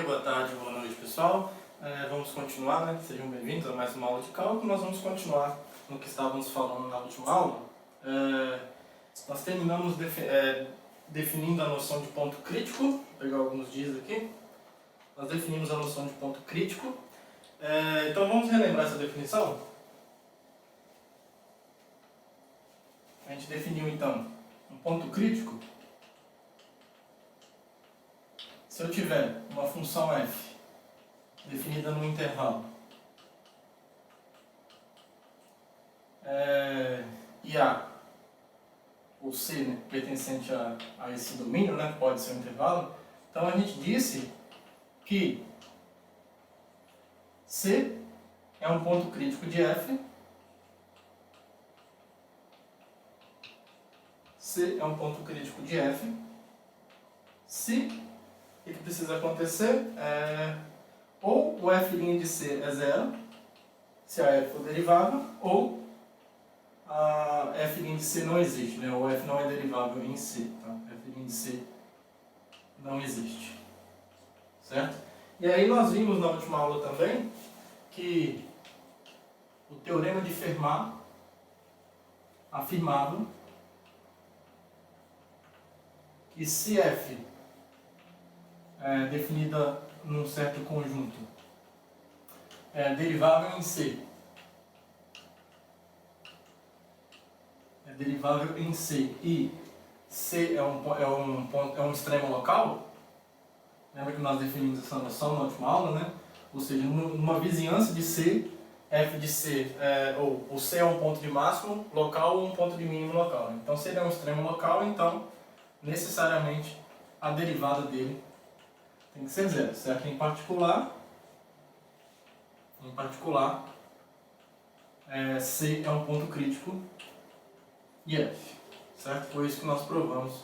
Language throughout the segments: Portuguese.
boa tarde, boa noite, pessoal. Vamos continuar, né? Sejam bem-vindos a mais uma aula de cálculo. Nós vamos continuar no que estávamos falando na última aula. Nós terminamos definindo a noção de ponto crítico. Vou pegar alguns dias aqui. Nós definimos a noção de ponto crítico. Então vamos relembrar essa definição? A gente definiu então um ponto crítico. Se eu tiver uma função f definida no intervalo e A ou C, né, pertencente a esse domínio, né, pode ser um intervalo, então a gente disse que C é um ponto crítico de f, C é um ponto crítico de f, se o que precisa acontecer ou o f' de C é zero, se a f for derivável, ou a f' de C não existe, né? O f não é derivável em C, tá? F' de C não existe, certo? E aí nós vimos na última aula também que o teorema de Fermat afirmava que se f definida num certo conjunto derivável em C, derivável em C e C é um extremo local. Lembra que nós definimos essa noção na última aula, né? Ou seja, numa vizinhança de C, f de C, ou o C é um ponto de máximo local ou um ponto de mínimo local. Então, se ele é um extremo local, então necessariamente a derivada dele tem que ser zero, certo? Em particular, C é um ponto crítico de f, certo? Foi isso que nós provamos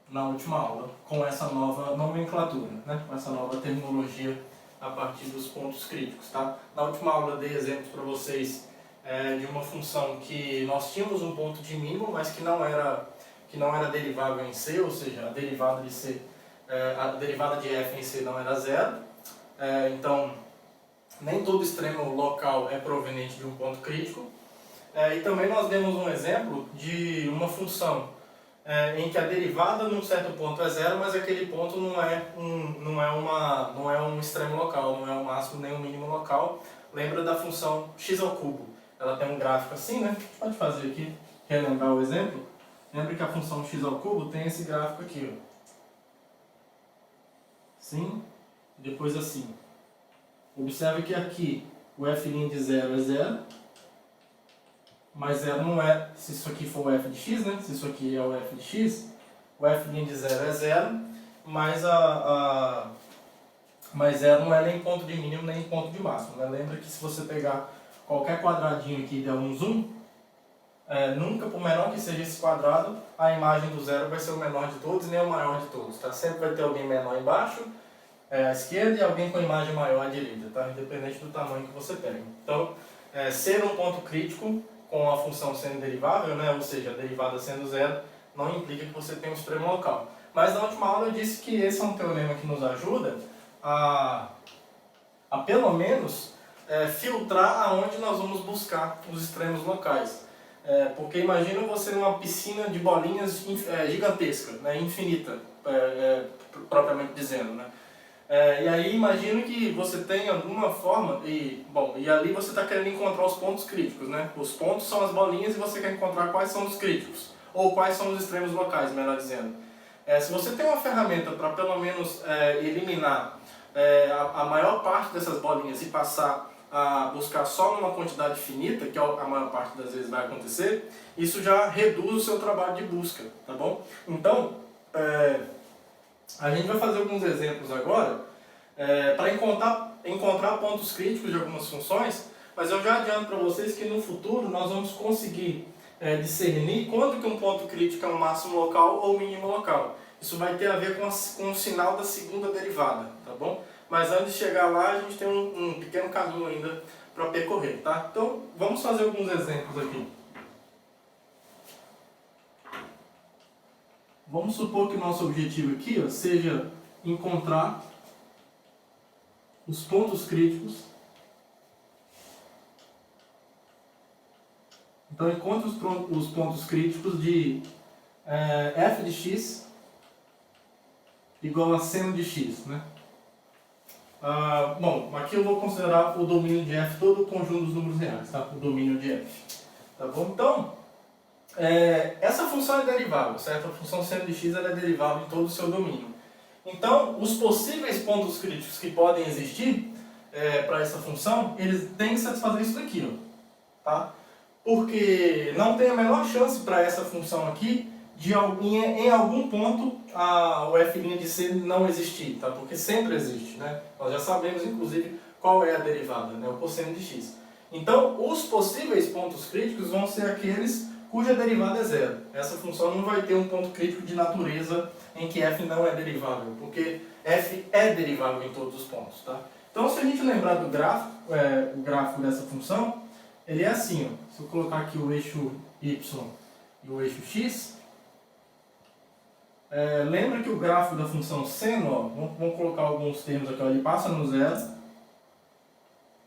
na última aula, com essa nova nomenclatura, né? Com essa nova terminologia a partir dos pontos críticos, tá? Na última aula eu dei exemplos para vocês de uma função que nós tínhamos um ponto de mínimo, mas que não era derivável em C, ou seja, a derivada de C, a derivada de f em C não era zero. Então, nem todo extremo local é proveniente de um ponto crítico. E também nós demos um exemplo de uma função em que a derivada num certo ponto é zero, mas aquele ponto não é um extremo local, não é um máximo nem um mínimo local. Lembra da função x ao cubo? Ela tem um gráfico assim, né? A gente pode fazer aqui, relembrar o exemplo. Lembra que a função x ao cubo tem esse gráfico aqui, ó. Assim, e depois assim. Observe que aqui o f' de 0 é 0, mas 0 não é, se isso aqui for o f de x, né? Se isso aqui é o f de x, o f' de 0 é 0, mas mas 0 não é nem ponto de mínimo nem ponto de máximo, né? Lembra que se você pegar qualquer quadradinho aqui e der um zoom, nunca, por menor que seja esse quadrado, a imagem do zero vai ser o menor de todos e nem o maior de todos, tá? Sempre vai ter alguém menor embaixo, à esquerda, e alguém com imagem maior à direita, tá? Independente do tamanho que você pega. Então, ser um ponto crítico com a função sendo derivável, né? Ou seja, a derivada sendo zero, não implica que você tem um extremo local. Mas na última aula eu disse que esse é um teorema que nos ajuda a pelo menos filtrar aonde nós vamos buscar os extremos locais. Porque imagina você numa piscina de bolinhas gigantesca, né? Infinita, propriamente dizendo, né? E aí imagino que você tem alguma forma, e ali você está querendo encontrar os pontos críticos, né? Os pontos são as bolinhas e você quer encontrar quais são os críticos, ou quais são os extremos locais, melhor dizendo. Se você tem uma ferramenta para pelo menos eliminar a maior parte dessas bolinhas e passar a buscar só numa quantidade finita, que a maior parte das vezes vai acontecer, isso já reduz o seu trabalho de busca, tá bom? Então, a gente vai fazer alguns exemplos agora para encontrar pontos críticos de algumas funções, mas eu já adianto para vocês que no futuro nós vamos conseguir discernir quando que um ponto crítico é um máximo local ou mínimo local. Isso vai ter a ver com o sinal da segunda derivada, tá bom? Mas antes de chegar lá, a gente tem um pequeno caminho ainda para percorrer, tá? Então, vamos fazer alguns exemplos aqui. Vamos supor que o nosso objetivo aqui seja encontrar os pontos críticos. Então, encontre os pontos críticos de f de x igual a seno de x, né? Bom, aqui eu vou considerar o domínio de f todo o conjunto dos números reais, tá? O domínio de f. Tá bom? Então, essa função é derivável, certo? A função seno de x ela é derivável em todo o seu domínio. Então, os possíveis pontos críticos que podem existir para essa função, eles têm que satisfazer isso daqui, ó, tá? Porque não tem a menor chance para essa função aqui de em algum ponto o f' de c não existir, tá? Porque sempre existe, né? Nós já sabemos, inclusive, qual é a derivada, né? O cosseno de x. Então, os possíveis pontos críticos vão ser aqueles cuja derivada é zero. Essa função não vai ter um ponto crítico de natureza em que f não é derivável, porque f é derivável em todos os pontos, tá? Então, se a gente lembrar do gráfico, o gráfico dessa função, ele é assim, ó. Se eu colocar aqui o eixo y e o eixo x, lembra que o gráfico da função seno, ó, vamos colocar alguns termos aqui, ó, ele passa no zero,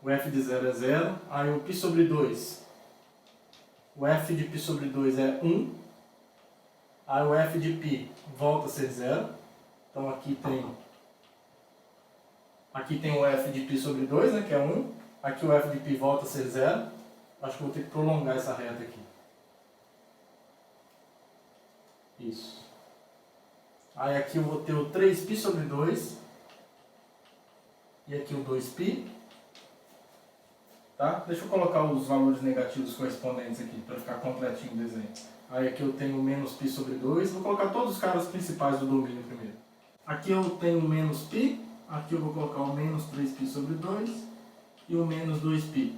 o f de 0 é 0, aí o π sobre 2, o f de π sobre 2 é 1, aí o f de π volta a ser 0, então aqui tem o f de π sobre 2, né, que é 1, aqui o f de π volta a ser 0, acho que eu vou ter que prolongar essa reta aqui. Isso. Aí aqui eu vou ter o 3π sobre 2, e aqui o 2π. Tá? Deixa eu colocar os valores negativos correspondentes aqui, para ficar completinho o desenho. Aí aqui eu tenho menos π sobre 2, vou colocar todos os caras principais do domínio primeiro. Aqui eu tenho menos π, aqui eu vou colocar o menos 3π sobre 2 e o menos 2π,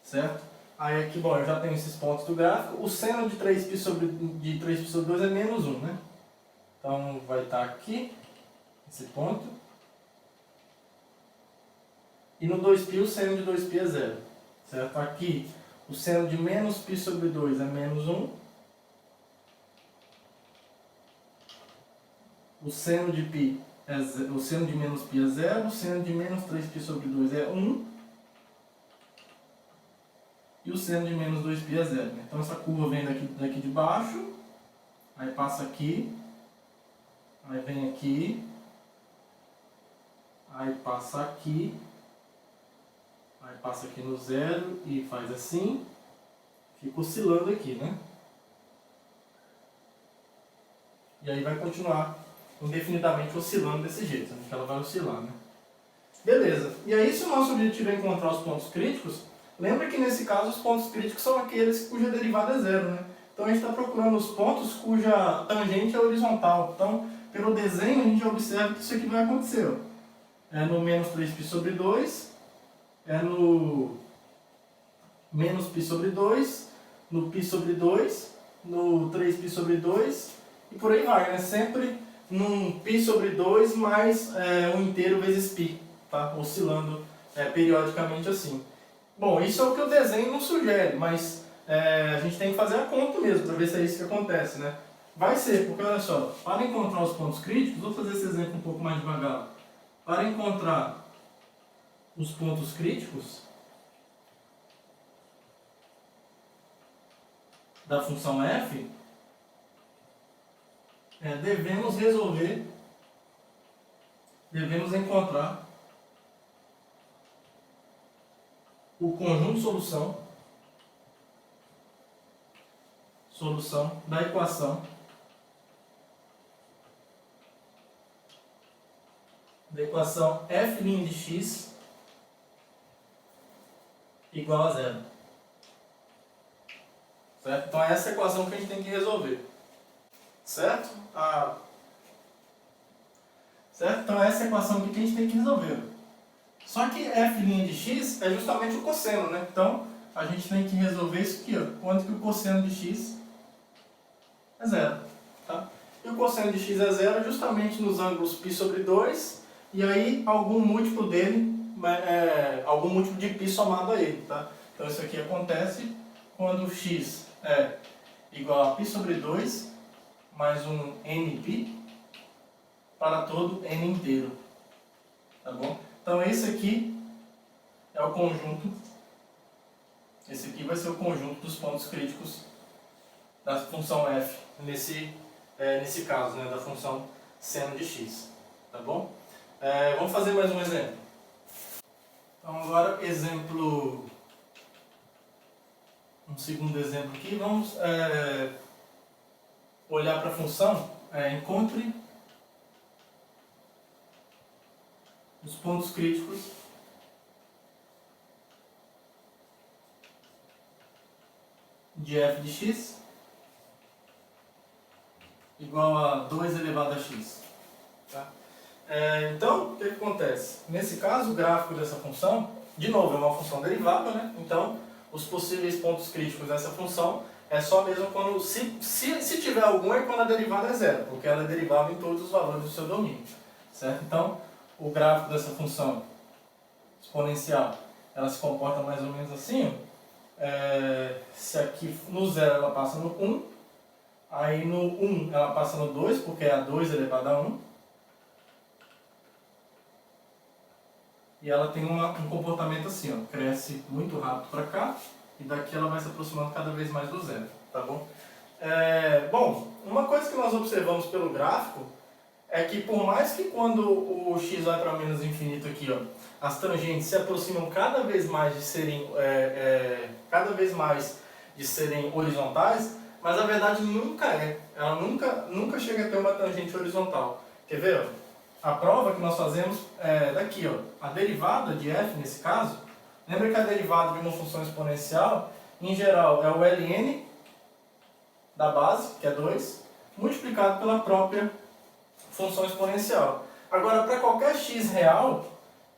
certo? Aí aqui, bom, eu já tenho esses pontos do gráfico, o seno de 3π sobre 2 é menos 1, né? Então vai estar aqui, esse ponto. E no 2π o seno de 2π é 0, certo? Aqui o seno de menos π sobre 2 é menos 1. O seno de menos π é 0, o seno de menos 3π sobre 2 é 1. E o seno de menos 2π é 0. Então essa curva vem daqui de baixo, aí passa aqui, aí vem aqui, aí passa aqui, aí passa aqui no 0 e faz assim, fica oscilando aqui, né? E aí vai continuar indefinidamente oscilando desse jeito, né? Que ela vai oscilar, né? Beleza. E aí, se o nosso objetivo é encontrar os pontos críticos, lembra que nesse caso os pontos críticos são aqueles cuja derivada é 0, né? Então a gente está procurando os pontos cuja tangente é horizontal. Então, pelo desenho, a gente observa que isso aqui vai acontecer, ó. É no menos 3π sobre 2, é no menos π sobre 2, no π sobre 2, no 3π sobre 2 e por aí vai, né? Sempre num π sobre 2 mais um inteiro vezes π, tá? Oscilando periodicamente assim. Bom, isso é o que o desenho nos sugere, mas a gente tem que fazer a conta mesmo para ver se é isso que acontece, né? Vai ser, porque olha só, para encontrar os pontos críticos, vou fazer esse exemplo um pouco mais devagar. Para encontrar os pontos críticos da função f, devemos encontrar o conjunto solução da equação f' de x igual a 0. Certo? Então essa é a equação que a gente tem que resolver. Certo? Certo? Então essa é a equação que a gente tem que resolver. Só que f' de x é justamente o cosseno, né? Então a gente tem que resolver isso aqui, ó. Quanto que o cosseno de x é 0. Tá? E o cosseno de x é 0 justamente nos ângulos π sobre 2 e aí algum múltiplo dele, algum múltiplo de π somado a ele. Tá? Então isso aqui acontece quando x é igual a π sobre 2 mais um nπ para todo n inteiro. Tá bom? Então esse aqui é o conjunto, esse aqui vai ser o conjunto dos pontos críticos da função f, nesse caso, né, da função seno de x, tá bom? Vamos fazer mais um exemplo. Então agora, um segundo exemplo aqui, vamos olhar para a função, encontre os pontos críticos de f de x igual a 2 elevado a x. Tá? Então, o que acontece? Nesse caso, o gráfico dessa função, de novo, é uma função derivada, né? Então, os possíveis pontos críticos dessa função é só mesmo quando, se tiver algum, é quando a derivada é zero, porque ela é derivável em todos os valores do seu domínio. Certo? Então, o gráfico dessa função exponencial, ela se comporta mais ou menos assim, ó. Se aqui no 0 ela passa no 1, aí no 1 ela passa no 2, porque é a 2 elevado a 1. E ela tem um comportamento assim, ó, cresce muito rápido para cá, e daqui ela vai se aproximando cada vez mais do zero, tá bom? Bom, uma coisa que nós observamos pelo gráfico é que por mais que quando o x vai para menos infinito aqui, ó, as tangentes se aproximam cada vez mais de serem horizontais, mas a verdade nunca é. Ela nunca chega a ter uma tangente horizontal. Quer ver? Ó? A prova que nós fazemos é daqui, ó, a derivada de f nesse caso. Lembra que a derivada de uma função exponencial, em geral, é o ln da base, que é 2, multiplicado pela própria função exponencial. Agora, para qualquer x real,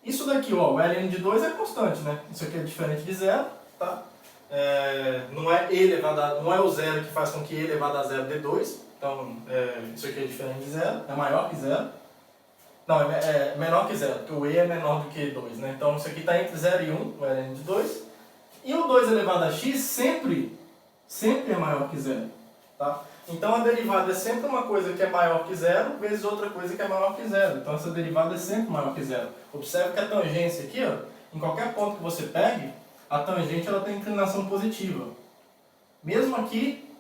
isso daqui, ó, o ln de 2 é constante, né? Isso aqui é diferente de zero, tá? Não é o zero que faz com que e elevado a zero dê 2. Então, isso aqui é diferente de zero, é maior que zero. Não, é menor que zero, porque o e é menor do que 2, né? Então, isso aqui está entre 0 e 1, o ln de 2. E o 2 elevado a x sempre é maior que zero, tá? Então, a derivada é sempre uma coisa que é maior que zero, vezes outra coisa que é maior que zero. Então, essa derivada é sempre maior que zero. Observe que a tangência aqui, ó, em qualquer ponto que você pegue, a tangente ela tem inclinação positiva. Mesmo aqui,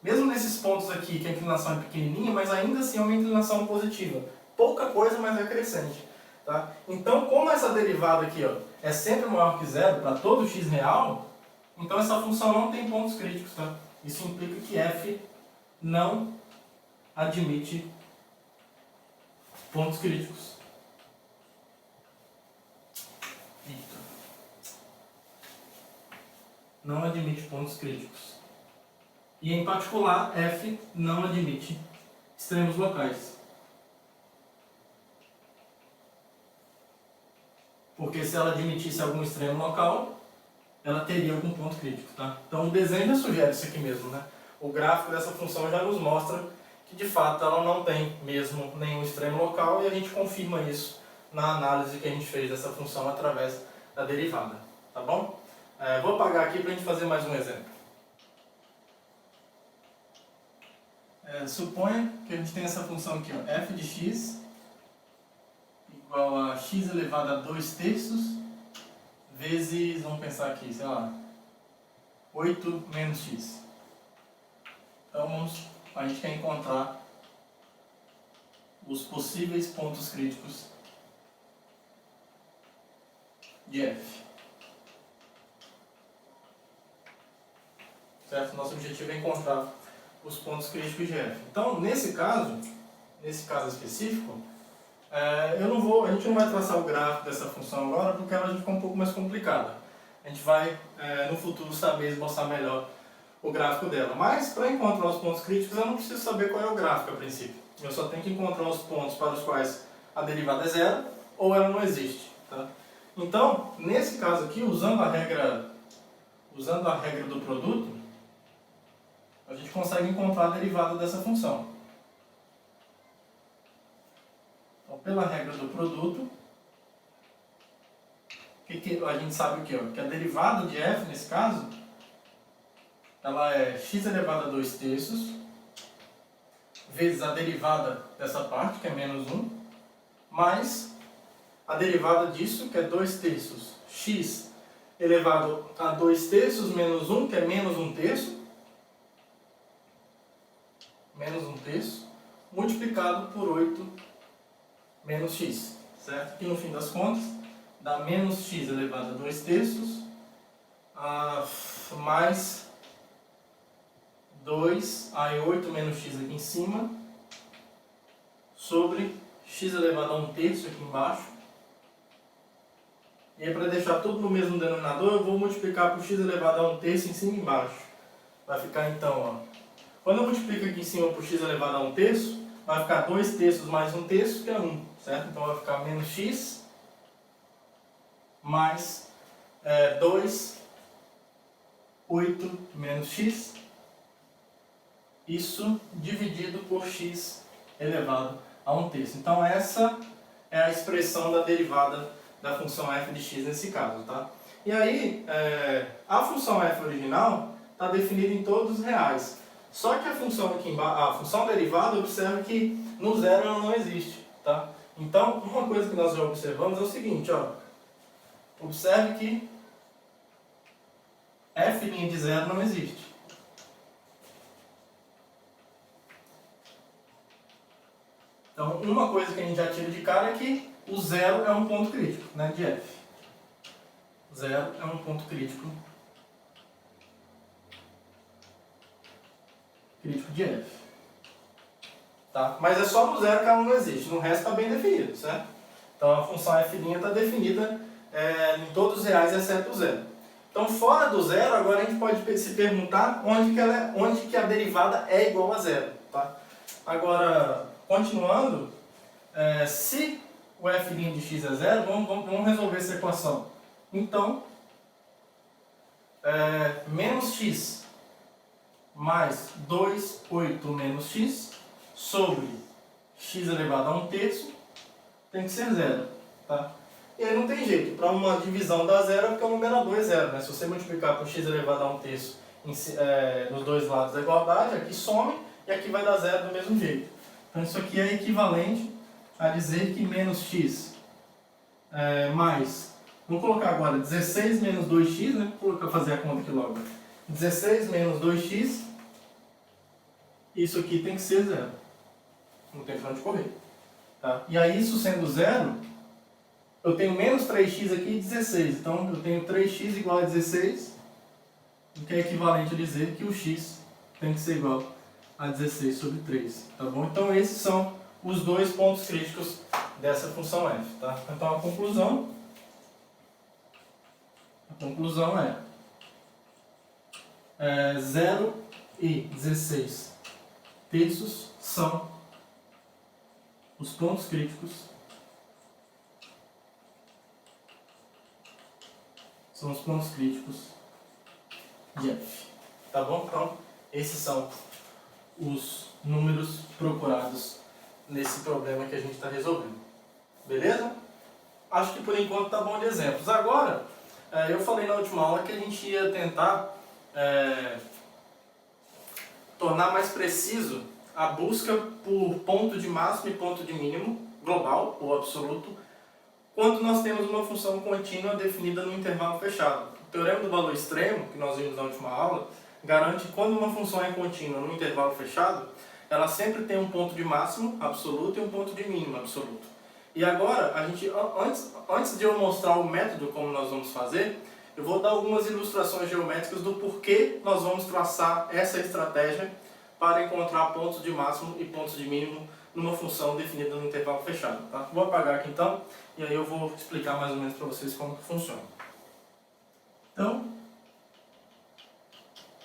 mesmo nesses pontos aqui, que a inclinação é pequenininha, mas ainda assim é uma inclinação positiva. Pouca coisa, mas é crescente. Tá? Então, como essa derivada aqui, ó, é sempre maior que zero para todo x real, então essa função não tem pontos críticos. Tá? Isso implica que f não admite pontos críticos. Não admite pontos críticos. E, em particular, f não admite extremos locais. Porque se ela admitisse algum extremo local, ela teria algum ponto crítico. Tá? Então o desenho já sugere isso aqui mesmo. Né? O gráfico dessa função já nos mostra que de fato ela não tem mesmo nenhum extremo local e a gente confirma isso na análise que a gente fez dessa função através da derivada. Tá bom? Vou apagar aqui para a gente fazer mais um exemplo. Suponha que a gente tem essa função aqui, ó, f de x igual a x elevado a 2 terços vezes, vamos pensar aqui, sei lá, 8 menos x. Então a gente quer encontrar os possíveis pontos críticos de f. Certo? Nosso objetivo é encontrar os pontos críticos de f. Então, nesse caso específico, a gente não vai traçar o gráfico dessa função agora porque ela já ficou um pouco mais complicada. A gente vai, no futuro, saber esboçar melhor o gráfico dela. Mas, para encontrar os pontos críticos, eu não preciso saber qual é o gráfico a princípio. Eu só tenho que encontrar os pontos para os quais a derivada é zero ou ela não existe. Tá? Então, nesse caso aqui, usando a regra do produto, a gente consegue encontrar a derivada dessa função. Então, pela regra do produto, a gente sabe o quê? Que a derivada de f, nesse caso, ela é x elevado a 2 terços, vezes a derivada dessa parte, que é menos 1, mais a derivada disso, que é 2 terços, x elevado a 2 terços menos 1, que é menos 1 terço, multiplicado por 8 menos x, certo? Que no fim das contas dá menos x elevado a 2 terços, mais 2, aí 8 menos x aqui em cima, sobre x elevado a 1 terço aqui embaixo. E aí, para deixar tudo no mesmo denominador, eu vou multiplicar por x elevado a 1 terço em cima e embaixo. Vai ficar então, ó, quando eu multiplico aqui em cima por x elevado a 1 terço, vai ficar 2 terços mais 1 terço, que é 1, certo? Então vai ficar menos x mais 2, 8 menos x, isso dividido por x elevado a 1 terço. Então essa é a expressão da derivada da função f de x nesse caso, tá? E aí, a função f original está definida em todos os reais. Só que a função aqui embaixo, a função derivada, observe que no zero ela não existe, tá? Então, uma coisa que nós já observamos é o seguinte, ó. Observe que f' de zero não existe. Então, uma coisa que a gente já tira de cara é que o zero é um ponto crítico, né, de f. Zero é um ponto crítico de f. Tá? Mas é só no zero que ela não existe, no resto está bem definido, certo? Então a função f' está definida em todos os reais exceto o zero. Então fora do zero, agora a gente pode se perguntar onde que a derivada é igual a zero. Tá? Agora, continuando, se o f' de x é zero, vamos resolver essa equação. Então, menos x mais 2, 8 menos x sobre x elevado a 1 terço tem que ser zero, tá? E aí não tem jeito, para uma divisão dar zero é porque o numerador é zero, né? Se você multiplicar por x elevado a 1 terço nos dois lados da igualdade, aqui some e aqui vai dar zero do mesmo jeito. Então isso aqui é equivalente a dizer que menos x mais, vamos colocar agora 16 menos 2x, né? Vou fazer a conta aqui logo. 16 menos 2x, isso aqui tem que ser zero. Não tem pra onde correr. Tá? E aí, isso sendo zero, eu tenho menos 3x aqui e 16. Então, eu tenho 3x igual a 16, o que é equivalente a dizer que o x tem que ser igual a 16 sobre 3. Tá bom? Então, esses são os dois pontos críticos dessa função f. Tá? Então, a conclusão é 0 e 16 terços são os pontos críticos de f. Tá bom? Então, esses são os números procurados nesse problema que a gente está resolvendo. Beleza? Acho que por enquanto tá bom de exemplos. Agora, eu falei na última aula que a gente ia tentar tornar mais preciso a busca por ponto de máximo e ponto de mínimo, global ou absoluto, quando nós temos uma função contínua definida no intervalo fechado. O teorema do valor extremo, que nós vimos na última aula, garante que quando uma função é contínua no intervalo fechado, ela sempre tem um ponto de máximo absoluto e um ponto de mínimo absoluto. E agora, antes de eu mostrar o método como nós vamos fazer, eu vou dar algumas ilustrações geométricas do porquê nós vamos traçar essa estratégia para encontrar pontos de máximo e pontos de mínimo numa função definida no intervalo fechado. Tá? Vou apagar aqui então, e aí eu vou explicar mais ou menos para vocês como que funciona. Então,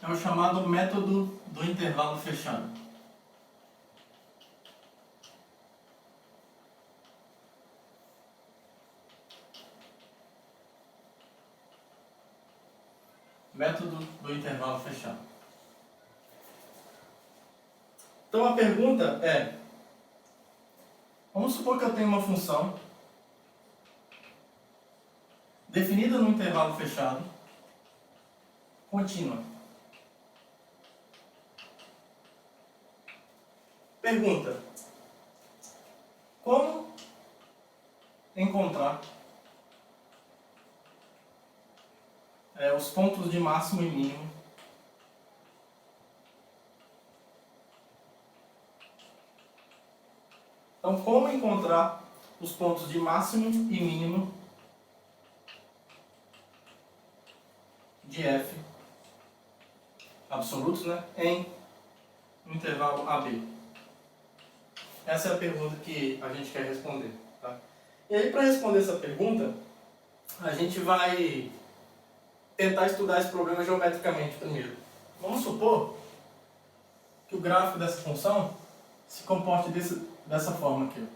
é o chamado método do intervalo fechado. Método do intervalo fechado. Então a pergunta é, vamos supor que eu tenho uma função definida no intervalo fechado, contínua. Pergunta, como encontrar os pontos de máximo e mínimo Então, como encontrar os pontos de máximo e mínimo de f absolutos, né, em intervalo AB? Essa é a pergunta que a gente quer responder. Tá? E aí, para responder essa pergunta, a gente vai tentar estudar esse problema geometricamente primeiro. Vamos supor que o gráfico dessa função se comporte dessa forma aqui.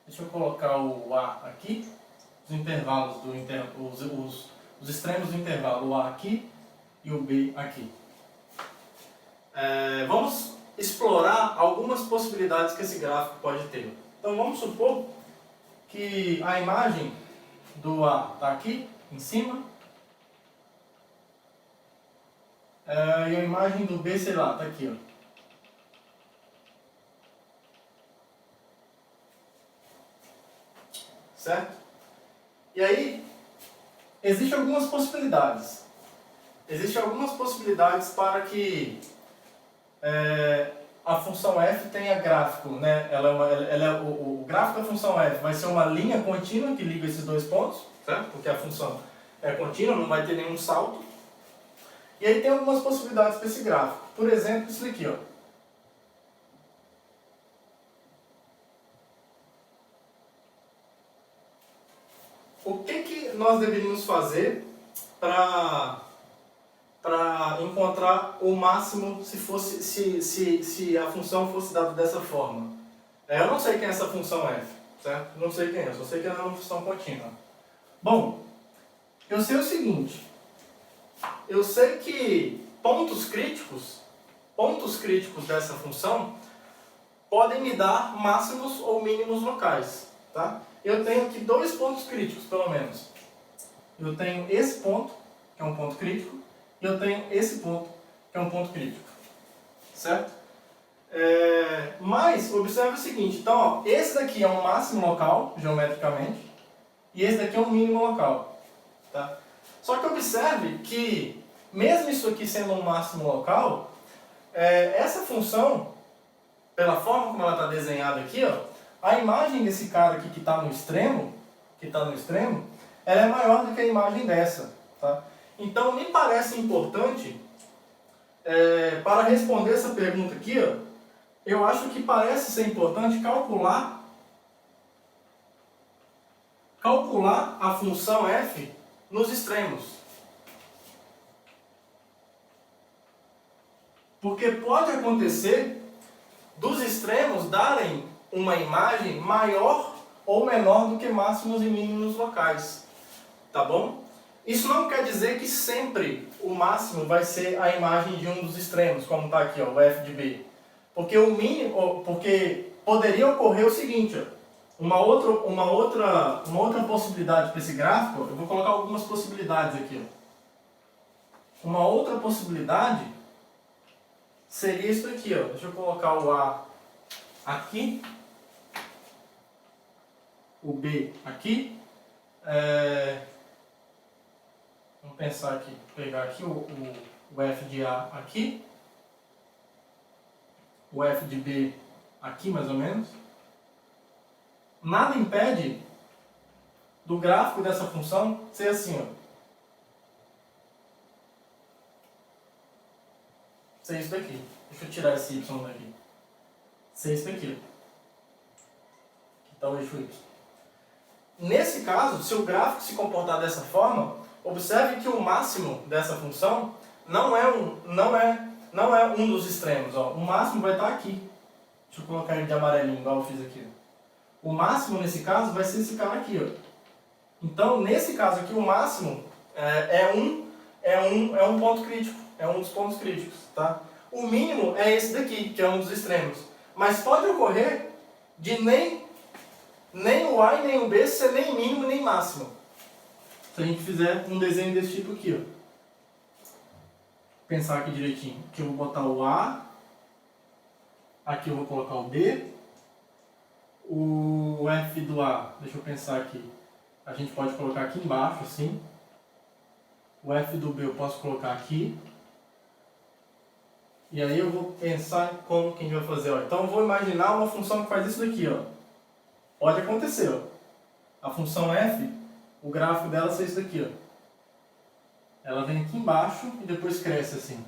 Deixa eu colocar o A aqui, os intervalos os extremos do intervalo, o A aqui e o B aqui. Vamos explorar algumas possibilidades que esse gráfico pode ter. Então vamos supor que a imagem do A está aqui, em cima, e a imagem do B, sei lá, está aqui, ó. Certo? E aí, existem algumas possibilidades. Existem algumas possibilidades para que a função f tenha gráfico, né? O gráfico da função f vai ser uma linha contínua que liga esses dois pontos, certo? Porque a função é contínua, não vai ter nenhum salto. E aí tem algumas possibilidades para esse gráfico. Por exemplo, isso daqui, ó. O que nós deveríamos fazer para encontrar o máximo se a função fosse dada dessa forma? Eu não sei quem é essa função f, certo? Não sei quem é, só sei que ela é uma função contínua. Bom, eu sei o seguinte, eu sei que pontos críticos dessa função podem me dar máximos ou mínimos locais, tá? Eu tenho aqui dois pontos críticos, pelo menos. Eu tenho esse ponto, que é um ponto crítico, e eu tenho esse ponto, que é um ponto crítico. Certo? Mas, observe o seguinte, então, ó, esse daqui é um máximo local, geometricamente, e esse daqui é um mínimo local. Tá? Só que observe que, mesmo isso aqui sendo um máximo local, essa função, pela forma como ela está desenhada aqui, ó, a imagem desse cara aqui que está no extremo, ela é maior do que a imagem dessa. Tá? Então, me parece importante, para responder essa pergunta aqui, ó, eu acho que parece ser importante calcular a função f nos extremos. Porque pode acontecer dos extremos darem uma imagem maior ou menor do que máximos e mínimos locais. Tá bom? Isso não quer dizer que sempre o máximo vai ser a imagem de um dos extremos, como está aqui, ó, o f de b. Porque poderia ocorrer o seguinte, ó, uma outra possibilidade para esse gráfico, eu vou colocar algumas possibilidades aqui. Ó. Uma outra possibilidade seria isso aqui, ó. Deixa eu colocar o A aqui, o B aqui. Vamos pensar aqui, pegar aqui o f de A aqui, o f de B aqui mais ou menos. Nada impede do gráfico dessa função ser assim, ó. Ser isso daqui. Deixa eu tirar esse y daqui. Ser isso daqui. Aqui está o eixo y. Nesse caso, se o gráfico se comportar dessa forma, observe que o máximo dessa função não é um dos extremos. Ó. O máximo vai estar aqui. Deixa eu colocar ele de amarelinho, igual eu fiz aqui. O máximo, nesse caso, vai ser esse cara aqui. Ó. Então, nesse caso aqui, o máximo é um ponto crítico. É um dos pontos críticos. Tá? O mínimo é esse daqui, que é um dos extremos. Mas pode ocorrer de nem o A e nem o B ser nem mínimo nem máximo. Se a gente fizer um desenho desse tipo aqui, ó. Pensar aqui direitinho. Aqui eu vou botar o A. Aqui eu vou colocar o B. O f do A, deixa eu pensar aqui, a gente pode colocar aqui embaixo, assim. O f do B eu posso colocar aqui. E aí eu vou pensar em como que a gente vai fazer. Ó. Então eu vou imaginar uma função que faz isso daqui. Ó. Pode acontecer. Ó. A função f, o gráfico dela é isso daqui. Ó. Ela vem aqui embaixo e depois cresce assim.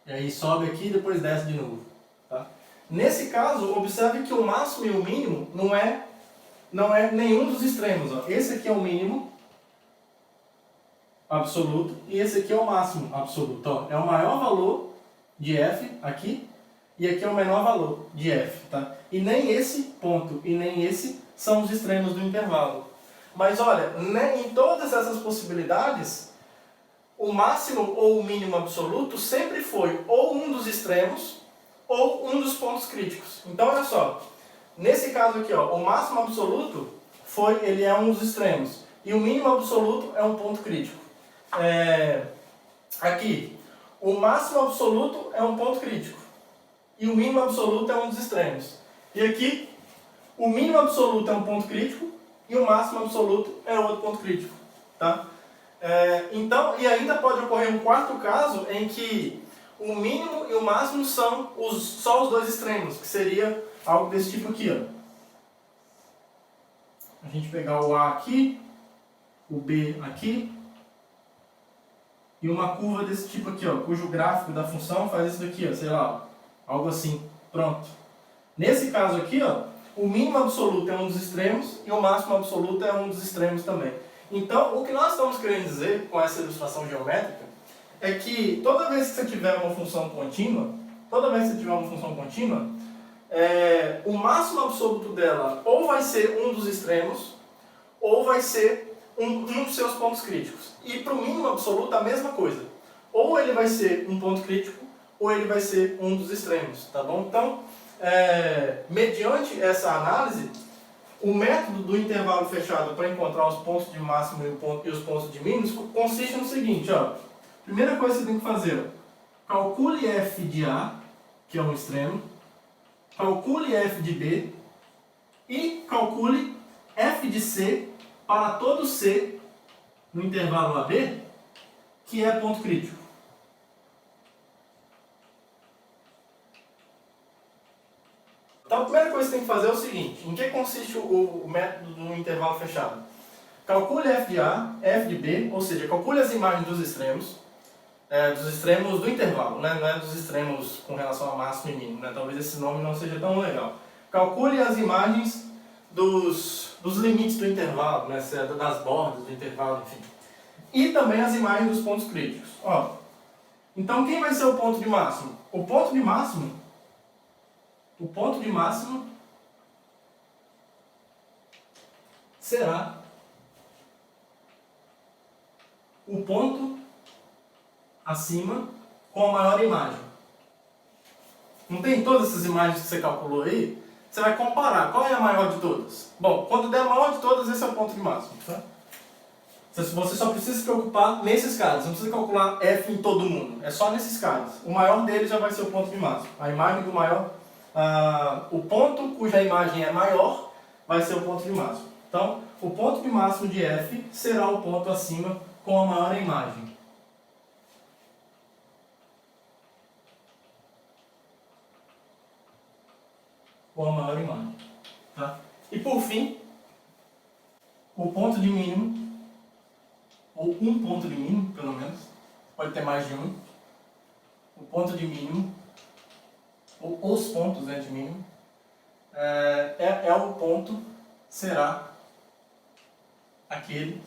E aí sobe aqui e depois desce de novo. Tá? Nesse caso, observe que o máximo e o mínimo não é nenhum dos extremos. Ó. Esse aqui é o mínimo absoluto e esse aqui é o máximo absoluto. Ó. É o maior valor de f aqui e aqui é o menor valor de f. Tá? E nem esse ponto e nem esse são os extremos do intervalo. Mas olha, em todas essas possibilidades, o máximo ou o mínimo absoluto sempre foi ou um dos extremos ou um dos pontos críticos. Então olha só, nesse caso aqui, ó, o máximo absoluto ele é um dos extremos e o mínimo absoluto é um ponto crítico. Aqui, o máximo absoluto é um ponto crítico e o mínimo absoluto é um dos extremos. E aqui, o mínimo absoluto é um ponto crítico e o máximo absoluto é outro ponto crítico. Tá? Então, e ainda pode ocorrer um quarto caso em que o mínimo e o máximo são só os dois extremos, que seria algo desse tipo aqui. Ó. A gente pegar o A aqui, o B aqui, e uma curva desse tipo aqui, ó, cujo gráfico da função faz isso daqui, ó, sei lá, algo assim. Pronto. Nesse caso aqui, ó, o mínimo absoluto é um dos extremos e o máximo absoluto é um dos extremos também. Então, o que nós estamos querendo dizer com essa ilustração geométrica é que toda vez que você tiver uma função contínua, o máximo absoluto dela ou vai ser um dos extremos ou vai ser um dos seus pontos críticos. E para o mínimo absoluto a mesma coisa. Ou ele vai ser um ponto crítico ou ele vai ser um dos extremos. Tá bom? Então, mediante essa análise, o método do intervalo fechado para encontrar os pontos de máximo e os pontos de mínimo consiste no seguinte, ó. Primeira coisa que você tem que fazer, ó, calcule f de A, que é um extremo, calcule f de B e calcule f de C para todo C no intervalo AB, que é ponto crítico. Então a primeira coisa que você tem que fazer é o seguinte, em que consiste o método do intervalo fechado? Calcule f de A, f de B, ou seja, calcule as imagens dos extremos do intervalo, né? Não é dos extremos com relação a máximo e mínimo, né? Talvez esse nome não seja tão legal. Calcule as imagens dos limites do intervalo, né? Das bordas do intervalo, enfim. E também as imagens dos pontos críticos. Ó, então quem vai ser o ponto de máximo? O ponto de máximo será o ponto acima com a maior imagem. Não tem todas essas imagens que você calculou aí? Você vai comparar. Qual é a maior de todas? Bom, quando der a maior de todas, esse é o ponto de máximo. Tá? Você só precisa se preocupar nesses casos. Não precisa calcular f em todo mundo. É só nesses casos. O maior deles já vai ser o ponto de máximo. A imagem do maior... o ponto cuja imagem é maior vai ser o ponto de máximo. Então, o ponto de máximo de f será o ponto acima com a maior imagem. Com a maior imagem. Tá? E por fim, o ponto de mínimo, ou um ponto de mínimo, pelo menos, pode ter mais de um, o ponto de mínimo, ou os pontos, né, de mínimo, o ponto, será aquele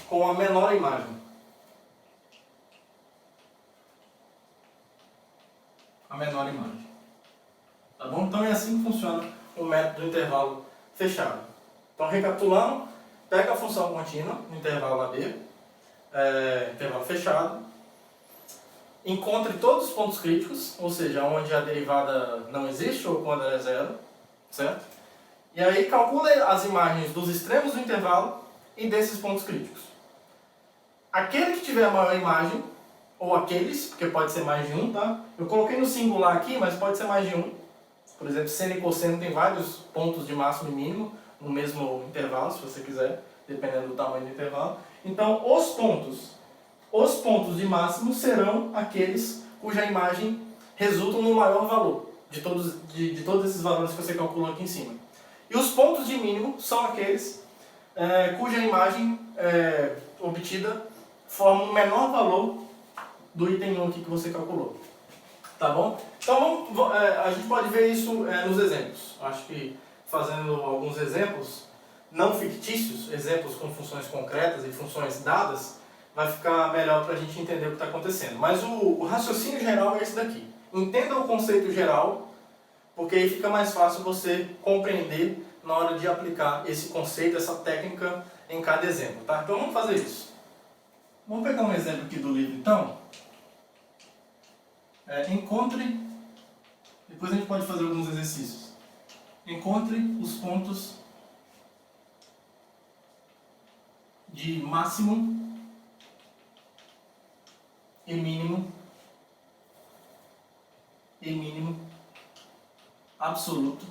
com a menor imagem. A menor imagem. Tá bom? Então é assim que funciona o método do intervalo fechado. Então, recapitulando, pega a função contínua no intervalo AB, intervalo fechado, encontre todos os pontos críticos, ou seja, onde a derivada não existe ou quando ela é zero, certo? E aí calcule as imagens dos extremos do intervalo e desses pontos críticos. Aquele que tiver a maior imagem ou aqueles, porque pode ser mais de um, tá? Eu coloquei no singular aqui, mas pode ser mais de um. Por exemplo, seno e cosseno tem vários pontos de máximo e mínimo no mesmo intervalo, se você quiser, dependendo do tamanho do intervalo. Então, os pontos de máximo serão aqueles cuja imagem resulta no maior valor de todos esses valores que você calculou aqui em cima. E os pontos de mínimo são aqueles cuja imagem obtida forma um menor valor do item 1 aqui que você calculou. Tá bom? Então a gente pode ver isso nos exemplos. Acho que fazendo alguns exemplos não fictícios, exemplos com funções concretas e funções dadas, vai ficar melhor para a gente entender o que está acontecendo. Mas o raciocínio geral é esse daqui. Entenda o conceito geral, porque aí fica mais fácil você compreender na hora de aplicar esse conceito, essa técnica em cada exemplo. Tá? Então vamos fazer isso. Vamos pegar um exemplo aqui do livro então. Encontre, depois a gente pode fazer alguns exercícios. Encontre os pontos de máximo e mínimo absoluto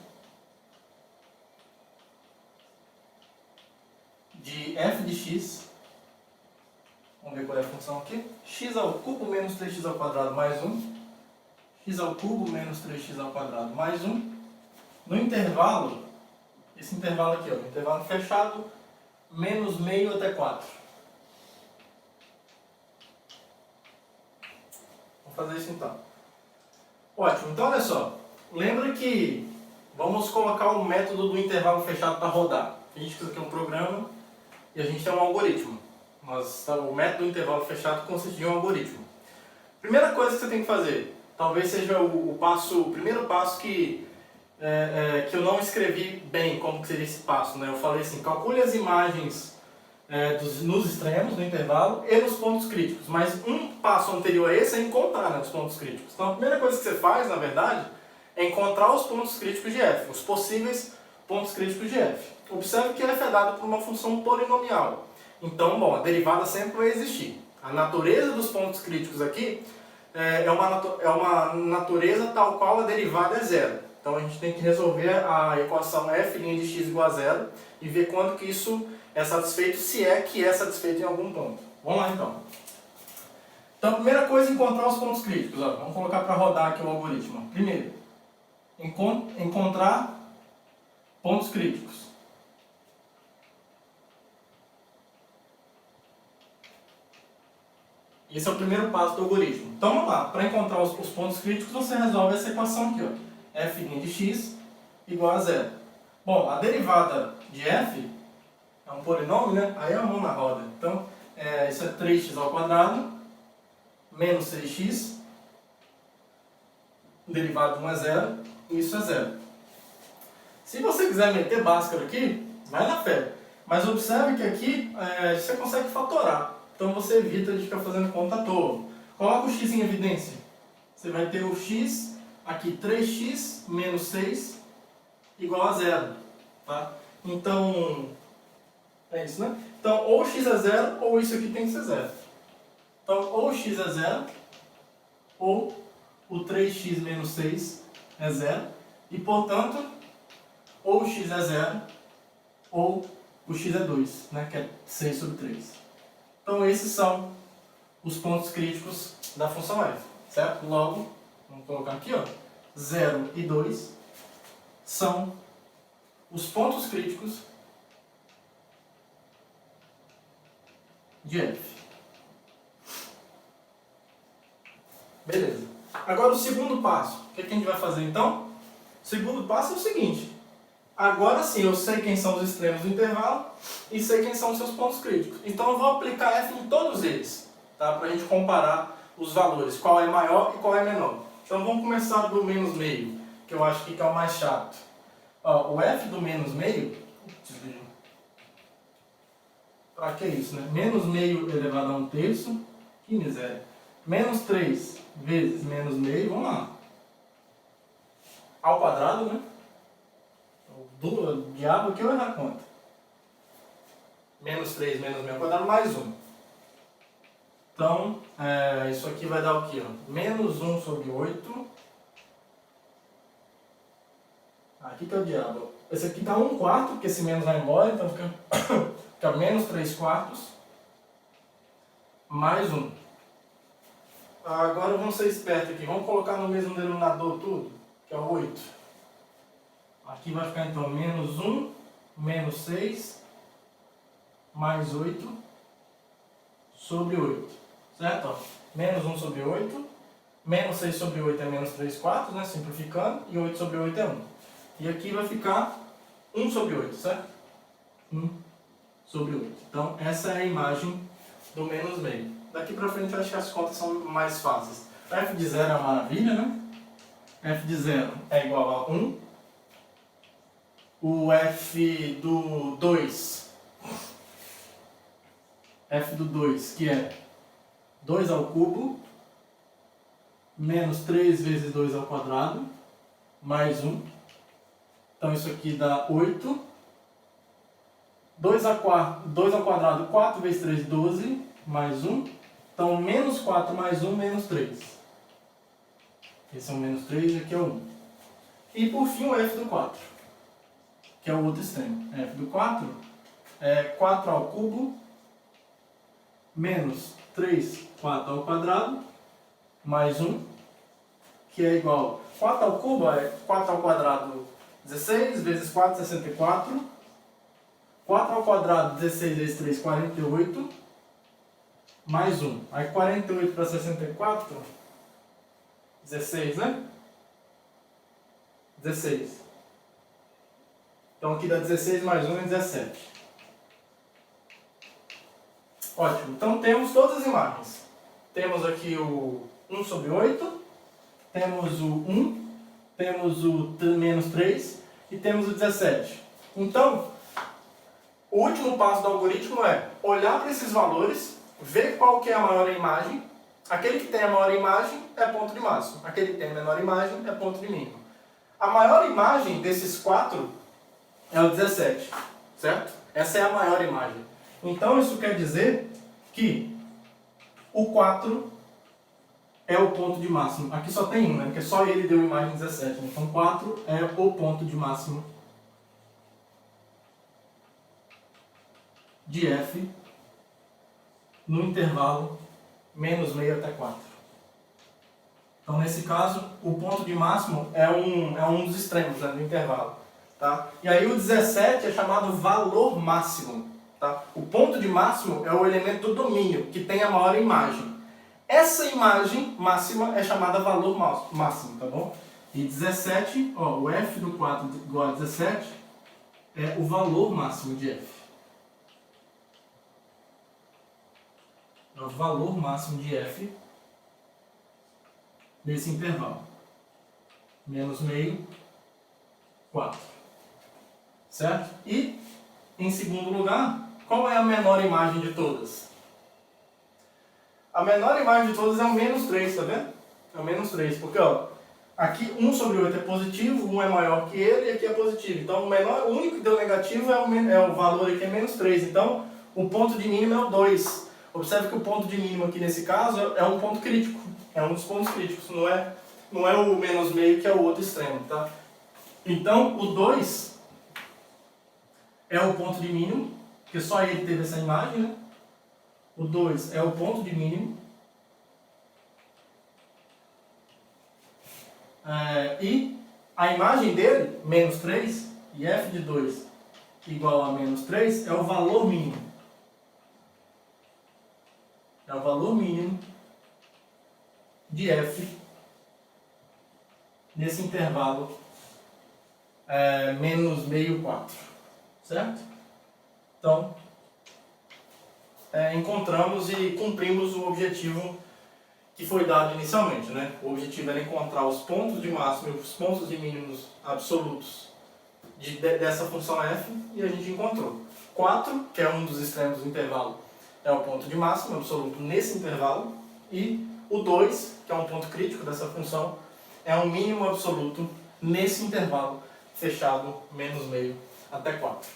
de f de x. Vamos ver qual é a função aqui. X ao cubo menos 3x ao quadrado mais 1. X ao cubo menos 3x ao quadrado mais 1. No intervalo, esse intervalo aqui, ó, intervalo fechado, menos meio até 4. Vamos fazer isso então. Ótimo, então olha só. Lembra que vamos colocar o método do intervalo fechado para rodar. A gente fez aqui um programa e a gente tem um algoritmo. O método do intervalo fechado consiste em um algoritmo. Primeira coisa que você tem que fazer, talvez seja o primeiro passo que eu não escrevi bem como que seria esse passo, né? Eu falei assim, calcule as imagens nos extremos do intervalo e nos pontos críticos. Mas um passo anterior a esse é encontrar, né, os pontos críticos. Então a primeira coisa que você faz, na verdade, é encontrar os pontos críticos de f, os possíveis pontos críticos de f. Observe que f é dado por uma função polinomial. Então, bom, a derivada sempre vai existir. A natureza dos pontos críticos aqui é uma natureza tal qual a derivada é zero. Então a gente tem que resolver a equação f' de x igual a zero e ver quando que isso é satisfeito, se é que é satisfeito em algum ponto. Vamos lá então. Então a primeira coisa é encontrar os pontos críticos. Ó. Vamos colocar para rodar aqui o algoritmo. Primeiro, encontrar pontos críticos. Esse é o primeiro passo do algoritmo. Então vamos lá, para encontrar os pontos críticos, você resolve essa equação aqui, ó. f' de x igual a zero. Bom, a derivada de f é um polinômio, né? Aí é uma mão na roda. Então, isso é 3x ao quadrado menos 6x, derivado de 1 é zero, e isso é zero. Se você quiser meter Bhaskara aqui, vai na fé. Mas observe que aqui você consegue fatorar. Então você evita de ficar fazendo conta à toa. Coloca o x em evidência. Você vai ter o x, aqui 3x menos 6 igual a zero. Tá? Então, é isso, né? Então, ou x é zero, ou isso aqui tem que ser zero. Então, ou x é zero, ou o 3x menos 6 é zero. E, portanto, ou x é zero, ou o x é 2, né? Que é 6 sobre 3. Então esses são os pontos críticos da função f, certo? Logo, vamos colocar aqui, ó, 0 e 2 são os pontos críticos de f. Beleza. Agora o segundo passo. O que a gente vai fazer então? O segundo passo é o seguinte. Agora sim, eu sei quem são os extremos do intervalo e sei quem são os seus pontos críticos. Então eu vou aplicar f em todos eles, tá? Para a gente comparar os valores, qual é maior e qual é menor. Então vamos começar do menos meio, que eu acho que é o mais chato. Ó, o f do menos meio, para que isso, né? Menos meio elevado a 1/3, que miséria. Menos 3 vezes menos meio, vamos lá. Ao quadrado, né? Do diabo aqui eu errar a conta. Menos 3 menos meio ao quadrado mais 1. Então, isso aqui vai dar o quê? Menos 1 sobre 8. Aqui que é o diabo. Esse aqui dá 1/4, porque esse menos vai embora, então fica menos 3/4. Mais 1. Agora vamos ser espertos aqui. Vamos colocar no mesmo denominador tudo, que é o 8. Aqui vai ficar então menos 1, menos 6, mais 8 sobre 8. Certo? Ó, menos 1 sobre 8. Menos 6 sobre 8 é menos 3/4, né? Simplificando. E 8 sobre 8 é 1. E aqui vai ficar 1 sobre 8, certo? 1 sobre 8. Então, essa é a imagem do menos meio. Daqui pra frente, eu acho que as contas são mais fáceis. F de 0 é uma maravilha, né? F de 0 é igual a 1. O F do 2, que é 2 ao cubo, menos 3 vezes 2 ao quadrado, mais 1. Então, isso aqui dá 8. 2 ao quadrado, 4 vezes 3, 12, mais 1. Então, menos 4 mais 1, menos 3. Esse é o menos 3 e aqui é o 1. E, por fim, o F do 4, que é o outro extremo. F do 4 é 4 ao cubo, menos 3, 4 ao quadrado, mais 1, que é igual a 4 ao cubo, é 4 ao quadrado, 16, vezes 4, 64. 4 ao quadrado, 16 vezes 3, 48. Mais 1. Aí 48 para 64, 16, né? 16. Então aqui dá 16 mais 1 é 17. Ótimo. Então temos todas as imagens. Temos aqui o 1 sobre 8. Temos o 1. Temos o menos 3. E temos o 17. Então, o último passo do algoritmo é olhar para esses valores, ver qual que é a maior imagem. Aquele que tem a maior imagem é ponto de máximo. Aquele que tem a menor imagem é ponto de mínimo. A maior imagem desses 4 é o 17, certo? Essa é a maior imagem. Então isso quer dizer que o 4 é o ponto de máximo. Aqui só tem um, né? Porque só ele deu imagem 17. Então 4 é o ponto de máximo de F no intervalo menos meio até 4. Então, nesse caso, o ponto de máximo é um dos extremos, né, do intervalo. Tá? E aí o 17 é chamado valor máximo. Tá? O ponto de máximo é o elemento do domínio, que tem a maior imagem. Essa imagem máxima é chamada valor máximo, tá bom? E 17, ó, o F do 4 igual a 17 é o valor máximo de F. É o valor máximo de F nesse intervalo. Menos meio, 4. Certo? E, em segundo lugar, qual é a menor imagem de todas? A menor imagem de todas é o menos 3, tá vendo? É o menos 3, porque ó, aqui 1 sobre 8 é positivo, 1 é maior que ele e aqui é positivo. Então o único que deu negativo é o valor aqui é menos 3. Então o ponto de mínimo é o 2. Observe que o ponto de mínimo aqui nesse caso é um ponto crítico. É um dos pontos críticos, não é o menos meio que é o outro extremo, tá? Então o 2 é o ponto de mínimo, porque só ele teve essa imagem, né? O 2 é o ponto de mínimo. E a imagem dele, menos 3, e f de 2 igual a menos 3, é o valor mínimo. É o valor mínimo de f nesse intervalo menos meio 4. Certo? Então, encontramos e cumprimos o objetivo que foi dado inicialmente, né? O objetivo era encontrar os pontos de máximo e os pontos de mínimos absolutos dessa função f, e a gente encontrou. 4, que é um dos extremos do intervalo, é o ponto de máximo absoluto nesse intervalo, e o 2, que é um ponto crítico dessa função, é um mínimo absoluto nesse intervalo fechado menos meio até 4.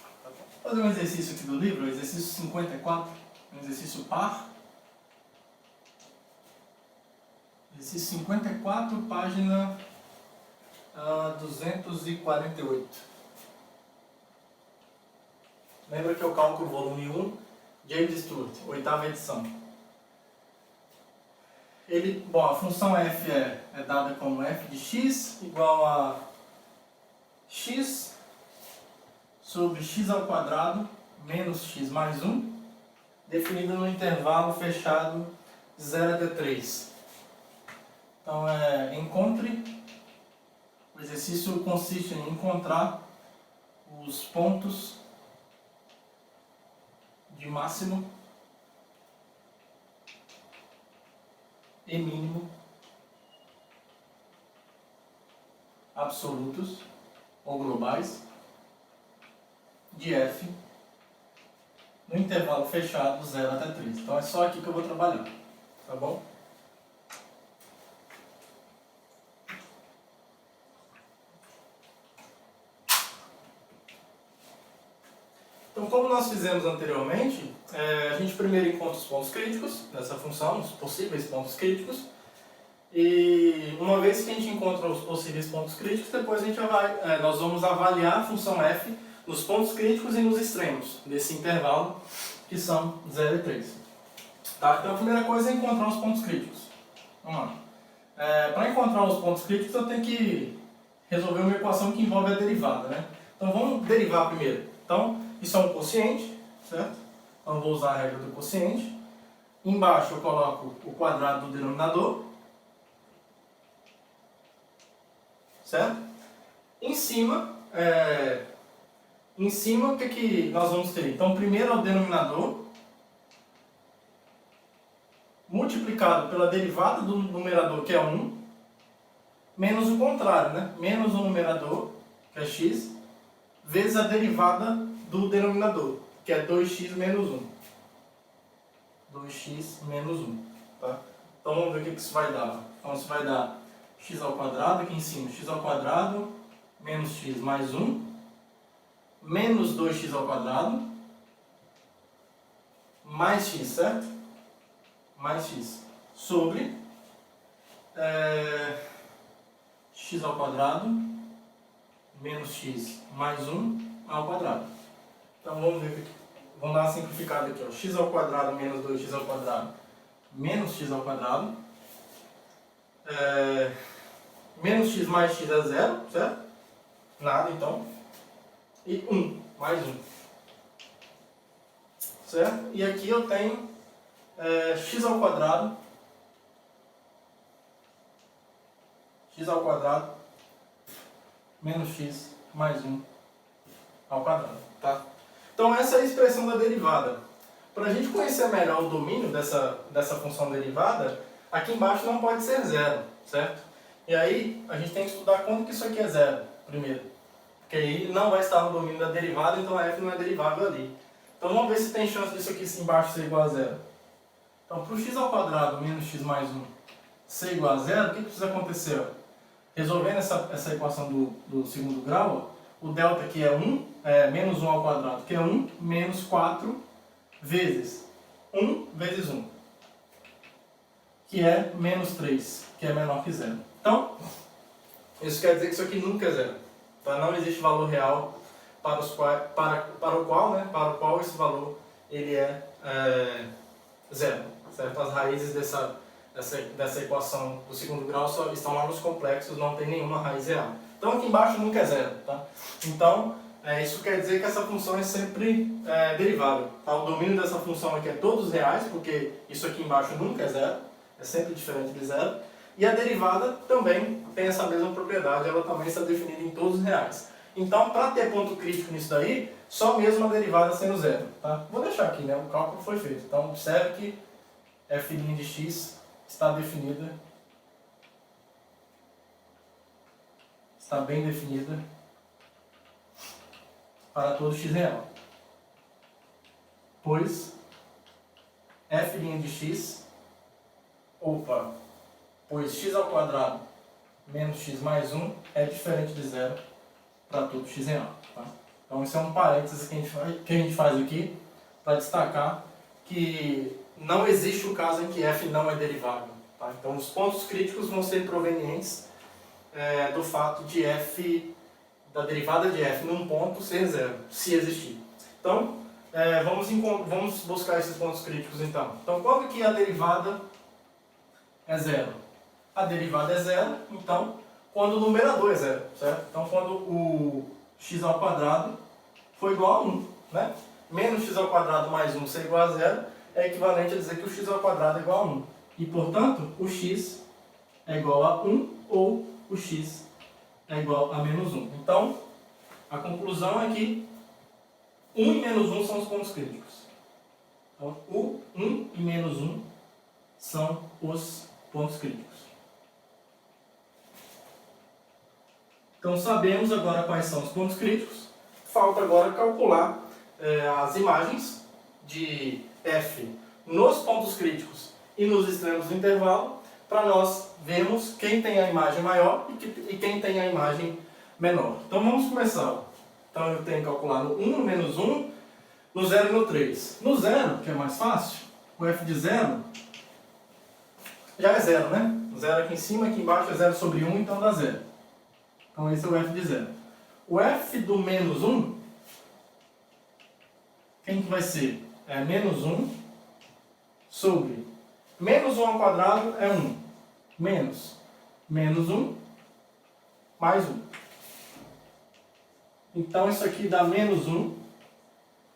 Vou fazer um exercício aqui do livro, exercício 54, um exercício par. Exercício 54, página 248. Lembra que eu cálculo volume 1, James Stewart, 8ª edição. Bom, a função f é dada como f de x igual a x sobre x ao quadrado menos x mais 1, definida no intervalo fechado de 0 até 3. Então, o exercício consiste em encontrar os pontos de máximo e mínimo absolutos ou globais de f no intervalo fechado 0 até 3. Então é só aqui que eu vou trabalhar, tá bom? Então, como nós fizemos anteriormente, a gente primeiro encontra os pontos críticos dessa função, os possíveis pontos críticos, e uma vez que a gente encontra os possíveis pontos críticos, depois nós vamos avaliar a função f nos pontos críticos e nos extremos desse intervalo, que são 0 e 3. Tá? Então a primeira coisa é encontrar os pontos críticos. Vamos lá. Para encontrar os pontos críticos, eu tenho que resolver uma equação que envolve a derivada, né? Então vamos derivar primeiro. Então, isso é um quociente, certo? Então eu vou usar a regra do quociente. Embaixo eu coloco o quadrado do denominador, certo? Em cima, o que nós vamos ter? Então, primeiro é o denominador, multiplicado pela derivada do numerador, que é 1, menos o contrário, né? Menos o numerador, que é x, vezes a derivada do denominador, que é 2x menos 1. 2x menos 1. Tá? Então, vamos ver o que isso vai dar. Então, isso vai dar x ao quadrado, aqui em cima, x ao quadrado, menos x mais 1, menos 2x ao quadrado, mais x, certo? Mais x, sobre x ao quadrado, menos x mais 1 ao quadrado. Então vamos ver aqui. Vamos dar uma simplificada aqui, ó. X ao quadrado menos 2x ao quadrado, menos x ao quadrado. Menos x mais x é 0, certo? Nada, então. E 1, mais 1. Certo? E aqui eu tenho x ao quadrado menos x mais 1 ao quadrado. Tá? Então essa é a expressão da derivada. Para a gente conhecer melhor o domínio dessa função derivada, aqui embaixo não pode ser 0, certo? E aí a gente tem que estudar quando que isso aqui é 0 primeiro. Porque aí não vai estar no domínio da derivada, então a f não é derivável ali. Então vamos ver se tem chance disso aqui embaixo ser igual a 0. Então, para o x ao quadrado menos x mais 1 ser igual a 0, o que precisa acontecer? Resolvendo essa equação do segundo grau, o delta aqui é 1, menos 1 ao quadrado, que é 1, menos 4 vezes 1 vezes 1, que é menos 3, que é menor que 0. Então, isso quer dizer que isso aqui nunca é 0. Tá? Não existe valor real para o qual esse valor ele é 0. Certo? As raízes dessa equação do segundo grau só estão lá nos complexos, não tem nenhuma raiz real. Então aqui embaixo nunca é 0. Tá? Então, isso quer dizer que essa função é sempre derivável. Tá? O domínio dessa função aqui é todos reais, porque isso aqui embaixo nunca é 0, é sempre diferente de 0. E a derivada também tem essa mesma propriedade, ela também está definida em todos reais. Então, para ter ponto crítico nisso daí, só mesmo a derivada sendo 0. Tá? Vou deixar aqui, né? O cálculo foi feito. Então, observe que f' de x está definida, está bem definida para todo x real. Pois f' de x, pois x ao quadrado menos x mais 1 é diferente de 0 para todo x real. Tá? Então, isso é um parênteses que a gente faz aqui para destacar que não existe o caso em que f não é derivável. Tá? Então, os pontos críticos vão ser provenientes do fato de f, da derivada de f num ponto ser zero, se existir. Então, vamos buscar esses pontos críticos então. Então, quando que a derivada é zero? A derivada é zero, então, quando o numerador é zero, certo? Então, quando o x ao quadrado for igual a 1, né? Menos x ao quadrado mais 1 ser igual a zero é equivalente a dizer que o x ao quadrado é igual a 1. E, portanto, o x é igual a 1 ou o x é igual a menos 1. Então, a conclusão é que 1 e menos 1 são os pontos críticos. Então, o 1 e menos 1 são os pontos críticos. Então, sabemos agora quais são os pontos críticos. Falta agora calcular as imagens de f nos pontos críticos e nos extremos do intervalo, para nós vermos quem tem a imagem maior e quem tem a imagem menor. Então, vamos começar. Então, eu tenho que calcular no 1, no menos 1, no 0 e no 3. No 0, que é mais fácil, o f de 0 já é 0, né? 0 aqui em cima, aqui embaixo é 0 sobre 1, então dá 0. Então, esse é o f de 0. O f do menos 1, quem que vai ser? É menos 1 sobre menos 1 ao quadrado é 1. Menos 1 mais 1. Então, isso aqui dá menos 1.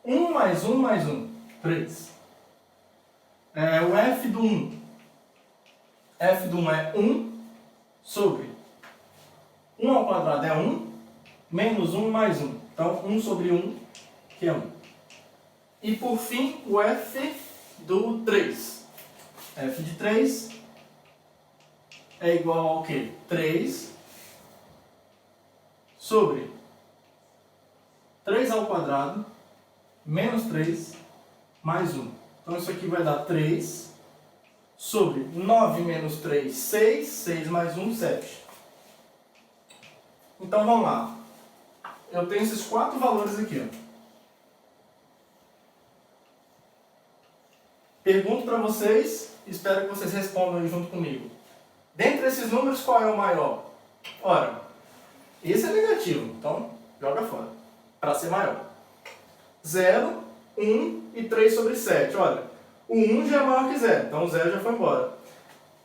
1 mais 1 mais 1. 3. O f do 1. F do 1 é 1 sobre 1 ao quadrado é 1. Menos 1 mais 1. Então, 1 sobre 1, que é 1. E, por fim, o f do 3. F de 3 é igual ao quê? 3 sobre 3 ao quadrado menos 3 mais 1. Então, isso aqui vai dar 3 sobre 9 menos 3, 6. 6 mais 1, 7. Então, vamos lá. Eu tenho esses 4 valores aqui. Ó. Pergunto para vocês, espero que vocês respondam aí junto comigo. Dentre esses números, qual é o maior? Ora, esse é negativo, então joga fora, para ser maior. 0, 1 e 3 sobre 7. Olha, o 1 já é maior que 0, então o 0 já foi embora.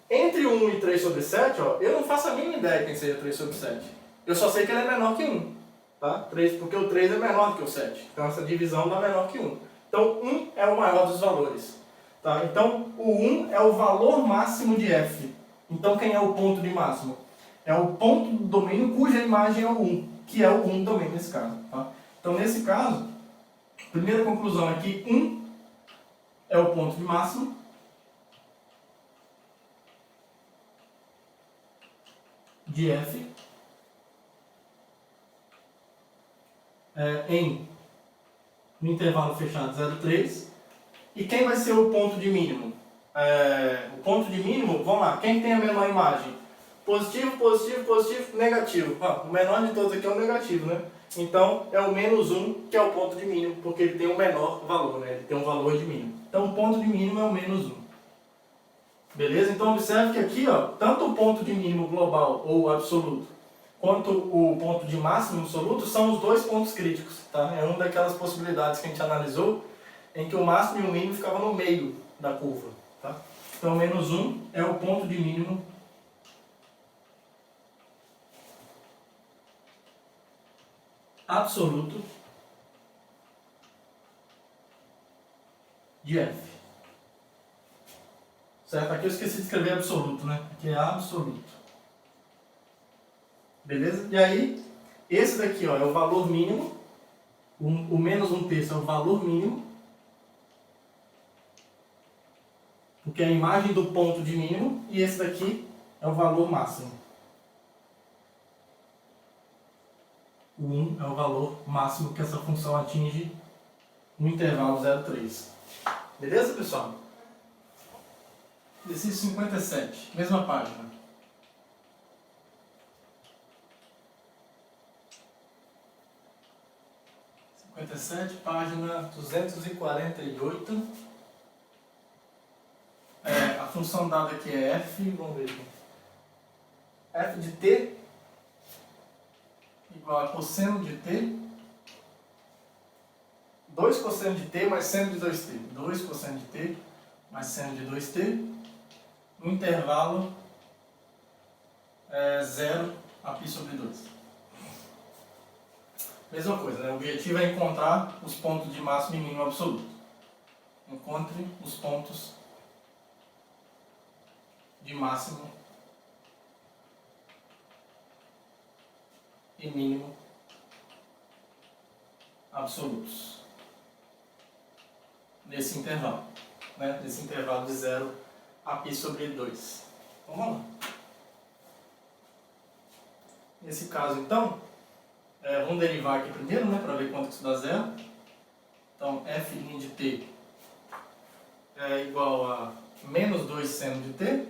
Entre 1 e 3 sobre 7, ó, eu não faço a mínima ideia de quem seja 3 sobre 7. Eu só sei que ele é menor que 1. Tá? 3, porque o 3 é menor do que o 7. Então essa divisão dá menor que 1. Então 1 é o maior dos valores. Tá? Então o 1 é o valor máximo de f. Então quem é o ponto de máximo? É o ponto do domínio cuja imagem é o 1, que é o 1 do domínio nesse caso. Tá? Então nesse caso, a primeira conclusão é que 1 é o ponto de máximo. De f no intervalo fechado 0,3. E quem vai ser o ponto de mínimo? O ponto de mínimo, vamos lá, quem tem a menor imagem? Positivo, positivo, positivo, negativo. O menor de todos aqui é o negativo, né? Então é o menos 1 que é o ponto de mínimo, porque ele tem um menor valor, né? Ele tem um valor de mínimo. Então o ponto de mínimo é o menos 1. Beleza? Então observe que aqui, ó, tanto o ponto de mínimo global ou absoluto, quanto o ponto de máximo absoluto são os dois pontos críticos. Tá? É uma daquelas possibilidades que a gente analisou, em que o máximo e o mínimo ficavam no meio da curva. Tá? Então menos 1 é o ponto de mínimo absoluto de f. Certo? Aqui eu esqueci de escrever absoluto, né? Aqui é absoluto. Beleza? E aí, esse daqui, ó, é o valor mínimo. O menos 1/3 é o valor mínimo. Porque é a imagem do ponto de mínimo. E esse daqui é o valor máximo. O 1 é o valor máximo que essa função atinge no intervalo 0,3. Beleza, pessoal? Exercício 57, mesma página. página 248. A função dada aqui é f, vamos ver aqui, f de t igual a cosseno de t, 2 cosseno de t mais seno de 2t. 2 cosseno de t mais seno de 2t, no intervalo 0 a π sobre 2. Mesma coisa, né? O objetivo é encontrar os pontos de máximo e mínimo absoluto. Encontre os pontos de máximo e mínimo absolutos nesse intervalo, né? Nesse intervalo de 0 a π sobre 2. Então, vamos lá. Nesse caso, então, vamos derivar aqui primeiro, né, para ver quanto que isso dá zero. Então, f' de t é igual a menos 2 seno de t,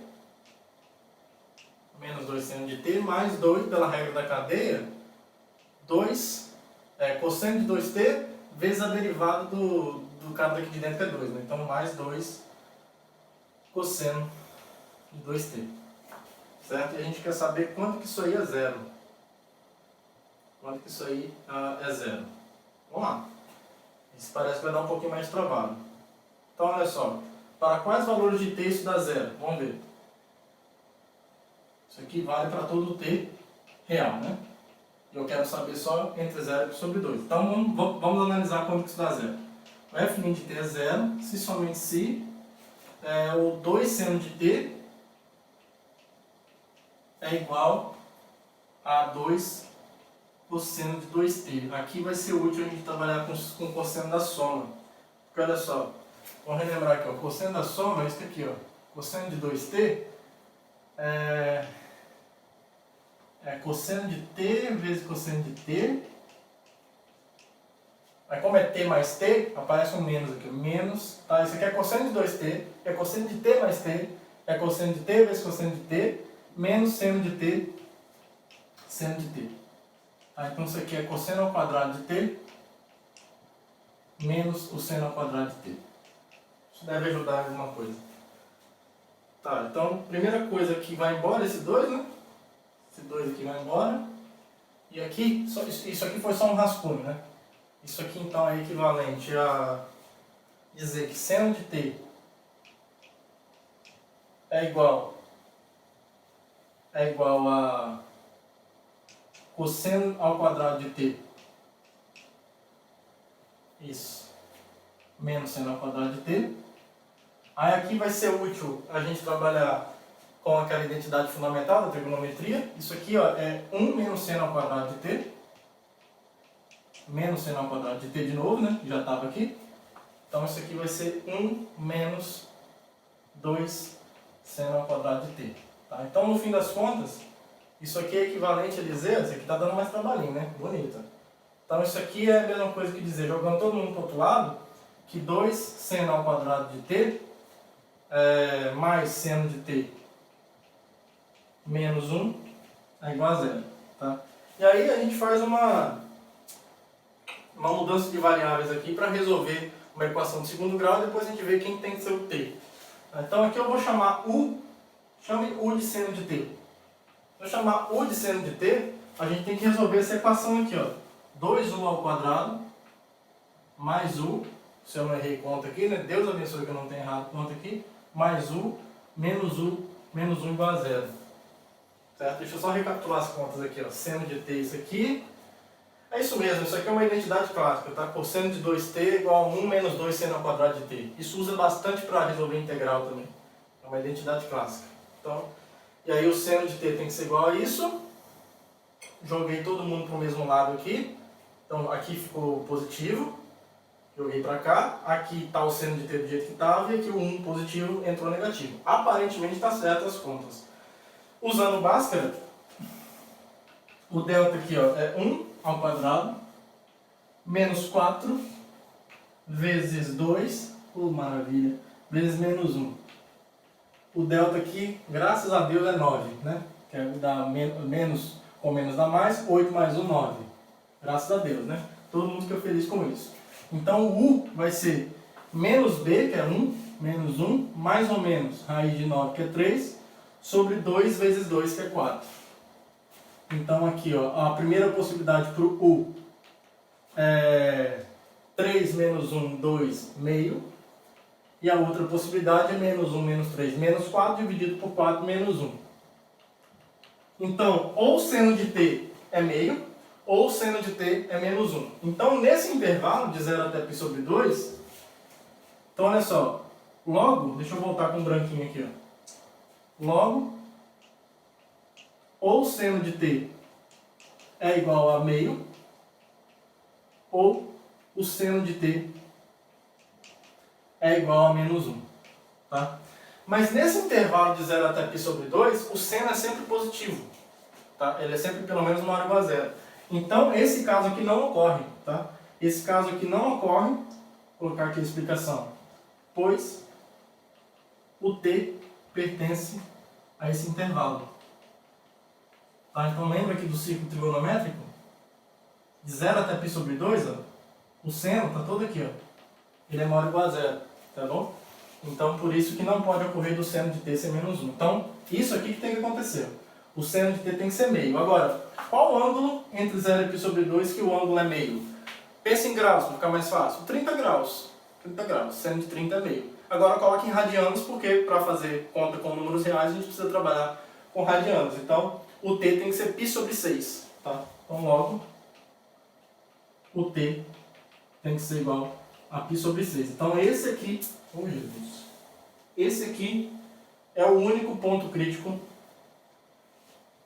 menos 2 seno de t, mais 2, pela regra da cadeia, 2 cosseno de 2t vezes a derivada do cara daqui de dentro, que é 2, né? Então, mais 2 cosseno de 2t. Certo? E a gente quer saber quanto que isso aí é zero. Quanto que isso aí é zero. Vamos lá. Isso parece que vai dar um pouquinho mais de trabalho. Então, olha só. Para quais valores de t isso dá zero? Vamos ver. Isso aqui vale para todo o t real, né? Eu quero saber só entre 0 e sobre 2. Então, vamos analisar quanto que isso dá zero. O f' de t é zero, se somente se o 2 seno de t é igual a 2 cosseno de 2t. Aqui vai ser útil a gente trabalhar com o cosseno da soma. Porque olha só, vamos relembrar aqui, ó, o cosseno da soma é isso aqui, ó. Cosseno de 2t é cosseno de t vezes cosseno de t. Aí como é t mais t, aparece um menos aqui, menos, tá? Isso aqui é cosseno de 2t, é cosseno de t mais t, é cosseno de t vezes cosseno de t, menos seno de t, seno de t. Tá? Então isso aqui é cosseno ao quadrado de t, menos o seno ao quadrado de t. Isso deve ajudar em alguma coisa. Tá, então, primeira coisa que vai embora, esse 2, né? Esse 2 aqui vai embora. E aqui, isso aqui foi só um rascunho, né? Isso aqui então é equivalente a dizer que seno de t é igual a cosseno ao quadrado de t. Isso. Menos seno ao quadrado de t. Aí aqui vai ser útil a gente trabalhar com aquela identidade fundamental da trigonometria. Isso aqui, ó, é 1 menos seno ao quadrado de t. Menos seno ao quadrado de t de novo, né? Que já estava aqui. Então isso aqui vai ser 1 menos 2 seno ao quadrado de t. Tá? Então no fim das contas, isso aqui é equivalente a dizer, isso aqui está dando mais trabalhinho, né? Bonita. Então isso aqui é a mesma coisa que dizer, jogando todo mundo para o outro lado, que 2 seno ao quadrado de t mais seno de t menos 1 é igual a 0. Tá? E aí a gente faz uma mudança de variáveis aqui para resolver uma equação de segundo grau e depois a gente vê quem tem que ser o t. Então aqui eu vou chamar chame u de seno de t. Se eu chamar u de seno de t, a gente tem que resolver essa equação aqui, ó. 2u ao quadrado mais u, se eu não errei conta aqui, né? Deus abençoe que eu não tenho errado conta aqui, mais u menos 1 igual a 0. Certo? Deixa eu só recapitular as contas aqui, ó. Seno de t isso aqui. É isso mesmo, isso aqui é uma identidade clássica, tá? Cosseno de 2t igual a 1 menos 2 seno ao quadrado de t. Isso usa bastante para resolver integral também. É uma identidade clássica. Então, e aí o seno de t tem que ser igual a isso. Joguei todo mundo para o mesmo lado aqui. Então aqui ficou positivo. Joguei para cá. Aqui está o seno de t do jeito que estava. E aqui o 1 positivo entrou negativo. Aparentemente está certo as contas. Usando Bhaskara, o delta aqui, ó, é 1 ao quadrado menos 4 vezes 2, maravilha, vezes menos 1. O delta aqui, graças a Deus, é 9, né? Que dá menos com menos dá mais, 8 mais 1, 9. Graças a Deus, né? Todo mundo fica feliz com isso. Então o u vai ser menos b, que é 1, menos 1, mais ou menos raiz de 9, que é 3, sobre 2 vezes 2, que é 4. Então aqui, ó, a primeira possibilidade para o U é 3 menos 1, 2, meio. E a outra possibilidade é menos 1, menos 3, menos 4, dividido por 4, menos 1. Então, ou seno de t é meio, ou seno de t é menos 1. Então, nesse intervalo de 0 até π sobre 2, então olha só, logo, deixa eu voltar com um branquinho aqui, ó. Logo, ou seno de t é igual a meio, ou o seno de t é igual a menos 1. Tá? Mas nesse intervalo de 0 até π sobre 2, o seno é sempre positivo. Tá? Ele é sempre pelo menos maior ou igual a zero. Então, esse caso aqui não ocorre. Tá? Esse caso aqui não ocorre, vou colocar aqui a explicação, pois o t pertence a esse intervalo. Tá? Então, lembra aqui do círculo trigonométrico? De 0 até π sobre 2, ó, o seno está todo aqui. Ó. Ele é maior ou igual a zero. Tá bom? Então, por isso que não pode ocorrer do seno de t ser menos 1. Então, isso aqui que tem que acontecer. O seno de t tem que ser meio. Agora, qual o ângulo entre 0 e π sobre 2 que o ângulo é meio? Pensa em graus, para ficar mais fácil. 30 graus. 30 graus. Seno de 30 é meio. Agora, coloque em radianos, porque para fazer conta com números reais, a gente precisa trabalhar com radianos. Então, o t tem que ser π sobre 6. Tá? Então, logo, o t tem que ser igual a π sobre 6. Então, esse aqui, oh Jesus, esse aqui é o único ponto crítico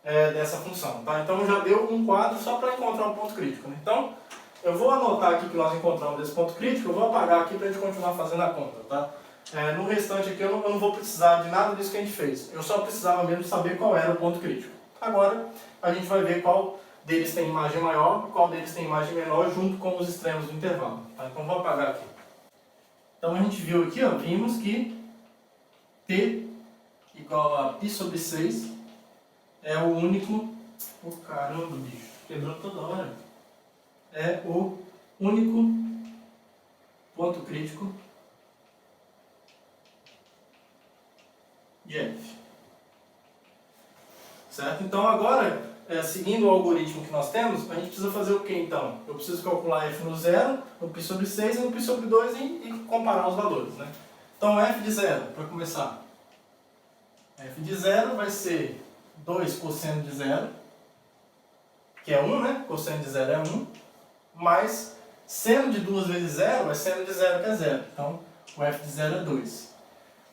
dessa função. Tá? Então, já deu um quadro só para encontrar o ponto crítico. Né? Então, eu vou anotar aqui que nós encontramos esse ponto crítico, eu vou apagar aqui para a gente continuar fazendo a conta. Tá? No restante aqui, eu não vou precisar de nada disso que a gente fez. Eu só precisava mesmo saber qual era o ponto crítico. Agora, a gente vai ver qual deles tem imagem maior e qual deles tem imagem menor junto com os extremos do intervalo. Tá? Então, vou apagar aqui. Então, a gente viu aqui, ó, vimos que t igual a π sobre 6 é o único... Oh, caramba, bicho, quebrou toda hora. É o único ponto crítico de f. Certo? Então, agora, seguindo o algoritmo que nós temos, a gente precisa fazer o que então? Eu preciso calcular f no 0, no π sobre 6 e no π sobre 2 e comparar os valores. Né? Então, f de 0, para começar. F de 0 vai ser 2 cosseno de 0, que é 1, né? Cosseno de 0 é 1, mais seno de 2 vezes 0 é seno de 0, que é 0. Então, o f de 0 é 2.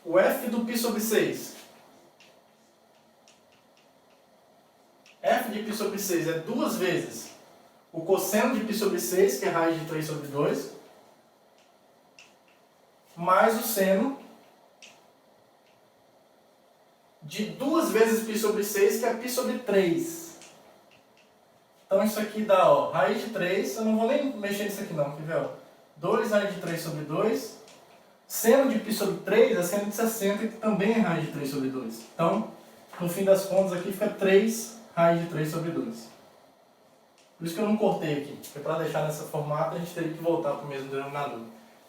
O f do π sobre 6. F de π sobre 6 é 2 vezes o cosseno de π sobre 6, que é raiz de 3 sobre 2, mais o seno de 2 vezes π sobre 6, que é π sobre 3. Então isso aqui dá, ó, raiz de 3, eu não vou nem mexer nisso aqui não, quer ver? Ó, 2 raiz de 3 sobre 2, seno de π sobre 3 é seno de 60, que também é raiz de 3 sobre 2. Então, no fim das contas, aqui fica 3 raiz de 3 sobre 2. Por isso que eu não cortei aqui, porque para deixar nessa formato a gente teria que voltar para o mesmo denominador.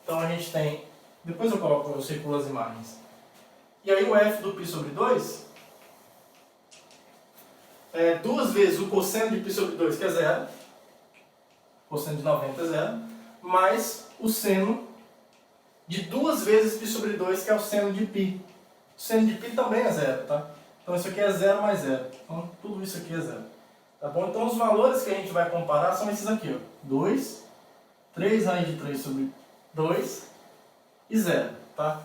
Então a gente tem, depois eu circulo as imagens. E aí o f do π sobre 2 é 2 vezes o cosseno de π sobre 2, que é 0, cosseno de 90 é 0, mais o seno de 2 vezes π sobre 2, que é o seno de π. O seno de π também é 0, tá? Então isso aqui é 0 mais 0. Então tudo isso aqui é 0. Tá bom? Então os valores que a gente vai comparar são esses aqui, ó. 2, 3 raiz de 3 sobre 2 e 0, tá?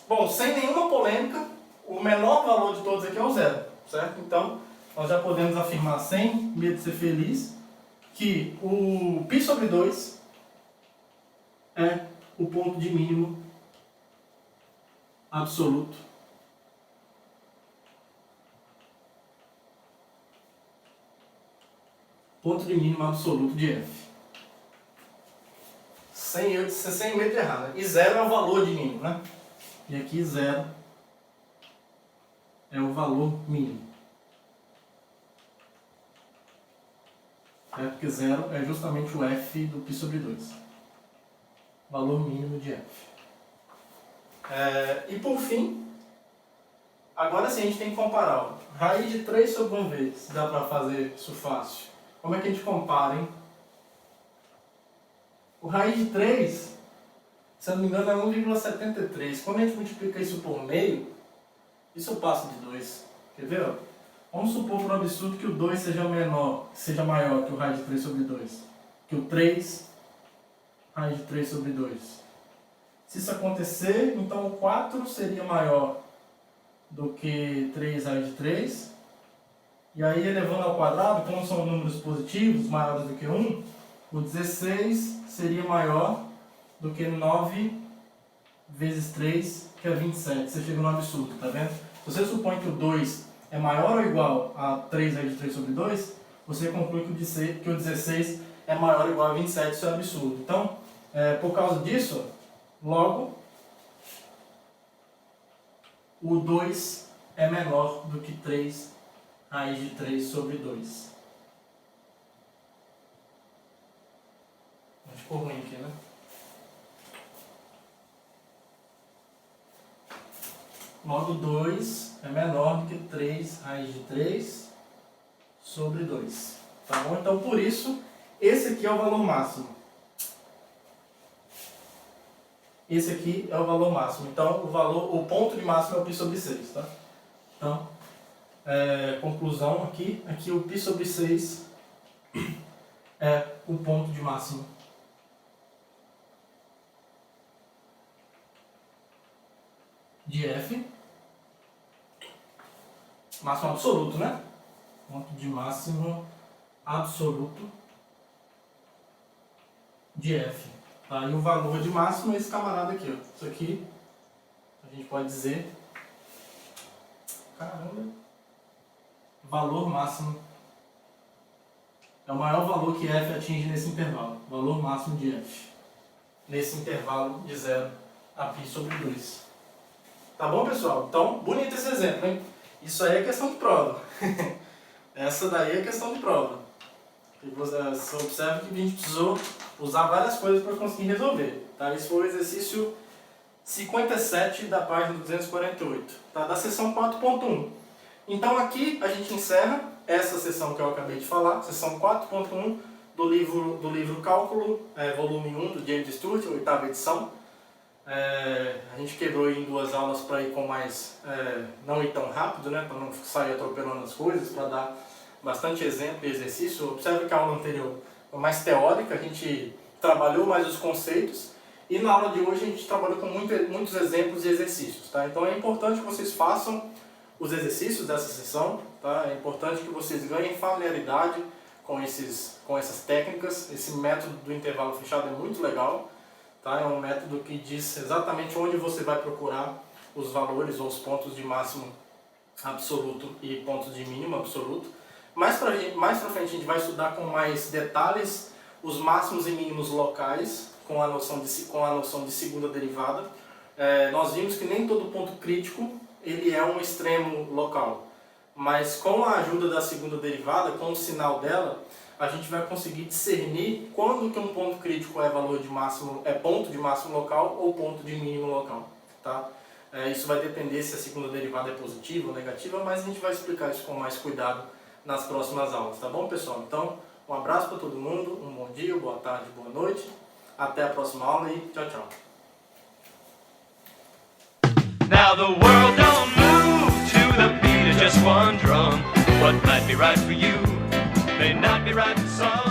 Bom, sem nenhuma polêmica, o menor valor de todos aqui é o 0, certo? Então, nós já podemos afirmar, sem medo de ser feliz, que o π sobre 2 é o ponto de mínimo absoluto de f. Sem medo de errar, né? E 0 é o valor de mínimo, né? E aqui 0 é o valor mínimo. Porque 0 é justamente o f do π sobre 2. Valor mínimo de f. E por fim, agora sim a gente tem que comparar. Ó. Raiz de 3 sobre 1 vez, se dá para fazer isso fácil. Como é que a gente compara, hein? O raiz de 3, se eu não me engano, é 1,73. Quando a gente multiplica isso por meio, isso passa de 2. Quer ver? Ó? Vamos supor por absurdo que o 2 seja maior que o raiz de 3 sobre 2. Que o 3, raiz de 3 sobre 2. Se isso acontecer, então o 4 seria maior do que 3 raiz de 3. E aí, elevando ao quadrado, como são números positivos, maiores do que 1, o 16 seria maior do que 9 vezes 3, que é 27. Você chega no absurdo, tá vendo? Se você supõe que o 2 é maior ou igual a 3 raiz de 3 sobre 2, você conclui que o 16 é maior ou igual a 27, isso é absurdo. Então, por causa disso, logo, o 2 é menor do que 3 raiz de 3 sobre 2. Ficou ruim aqui, né? Logo 2 é menor do que 3 raiz de 3 sobre 2. Tá bom? Então, por isso, esse aqui é o valor máximo. Esse aqui é o valor máximo. Então, o ponto de máximo é o π sobre 6. Tá? Então, conclusão aqui o π sobre 6 é o ponto de máximo. De f, máximo absoluto, né? Ponto de máximo absoluto de f. Tá? E o valor de máximo é esse camarada aqui, ó. Isso aqui a gente pode dizer, caramba, valor máximo é o maior valor que f atinge nesse intervalo. Valor máximo de f nesse intervalo de 0 a π sobre 2. Tá bom, pessoal? Então, bonito esse exemplo, hein? Isso aí é questão de prova. Essa daí é questão de prova. E você observa que a gente precisou usar várias coisas para conseguir resolver. Tá? Esse foi o exercício 57 da página 248, tá? Da seção 4.1. Então aqui a gente encerra essa seção que eu acabei de falar, seção 4.1 do livro Cálculo, volume 1 do James Stewart, 8ª edição. A gente quebrou em 2 aulas para ir com mais, não ir tão rápido, né, para não sair atropelando as coisas, para dar bastante exemplo e exercício. Observe que a aula anterior foi mais teórica, a gente trabalhou mais os conceitos, e na aula de hoje a gente trabalhou com muitos exemplos e exercícios. Tá? Então é importante que vocês façam os exercícios dessa sessão, tá? É importante que vocês ganhem familiaridade com essas técnicas. Esse método do intervalo fechado é muito legal. Tá? É um método que diz exatamente onde você vai procurar os valores ou os pontos de máximo absoluto e pontos de mínimo absoluto. Mais para frente a gente vai estudar com mais detalhes os máximos e mínimos locais com a noção de segunda derivada. Nós vimos que nem todo ponto crítico ele é um extremo local, mas com a ajuda da segunda derivada, com o sinal dela, a gente vai conseguir discernir quando que um ponto crítico é ponto de máximo local ou ponto de mínimo local. Tá? Isso vai depender se a segunda derivada é positiva ou negativa, mas a gente vai explicar isso com mais cuidado nas próximas aulas, tá bom, pessoal? Então, um abraço para todo mundo, um bom dia, boa tarde, boa noite, até a próxima aula e tchau, tchau. Now the world don't move to the beat of just one drum. What might be right for you may not be right for some.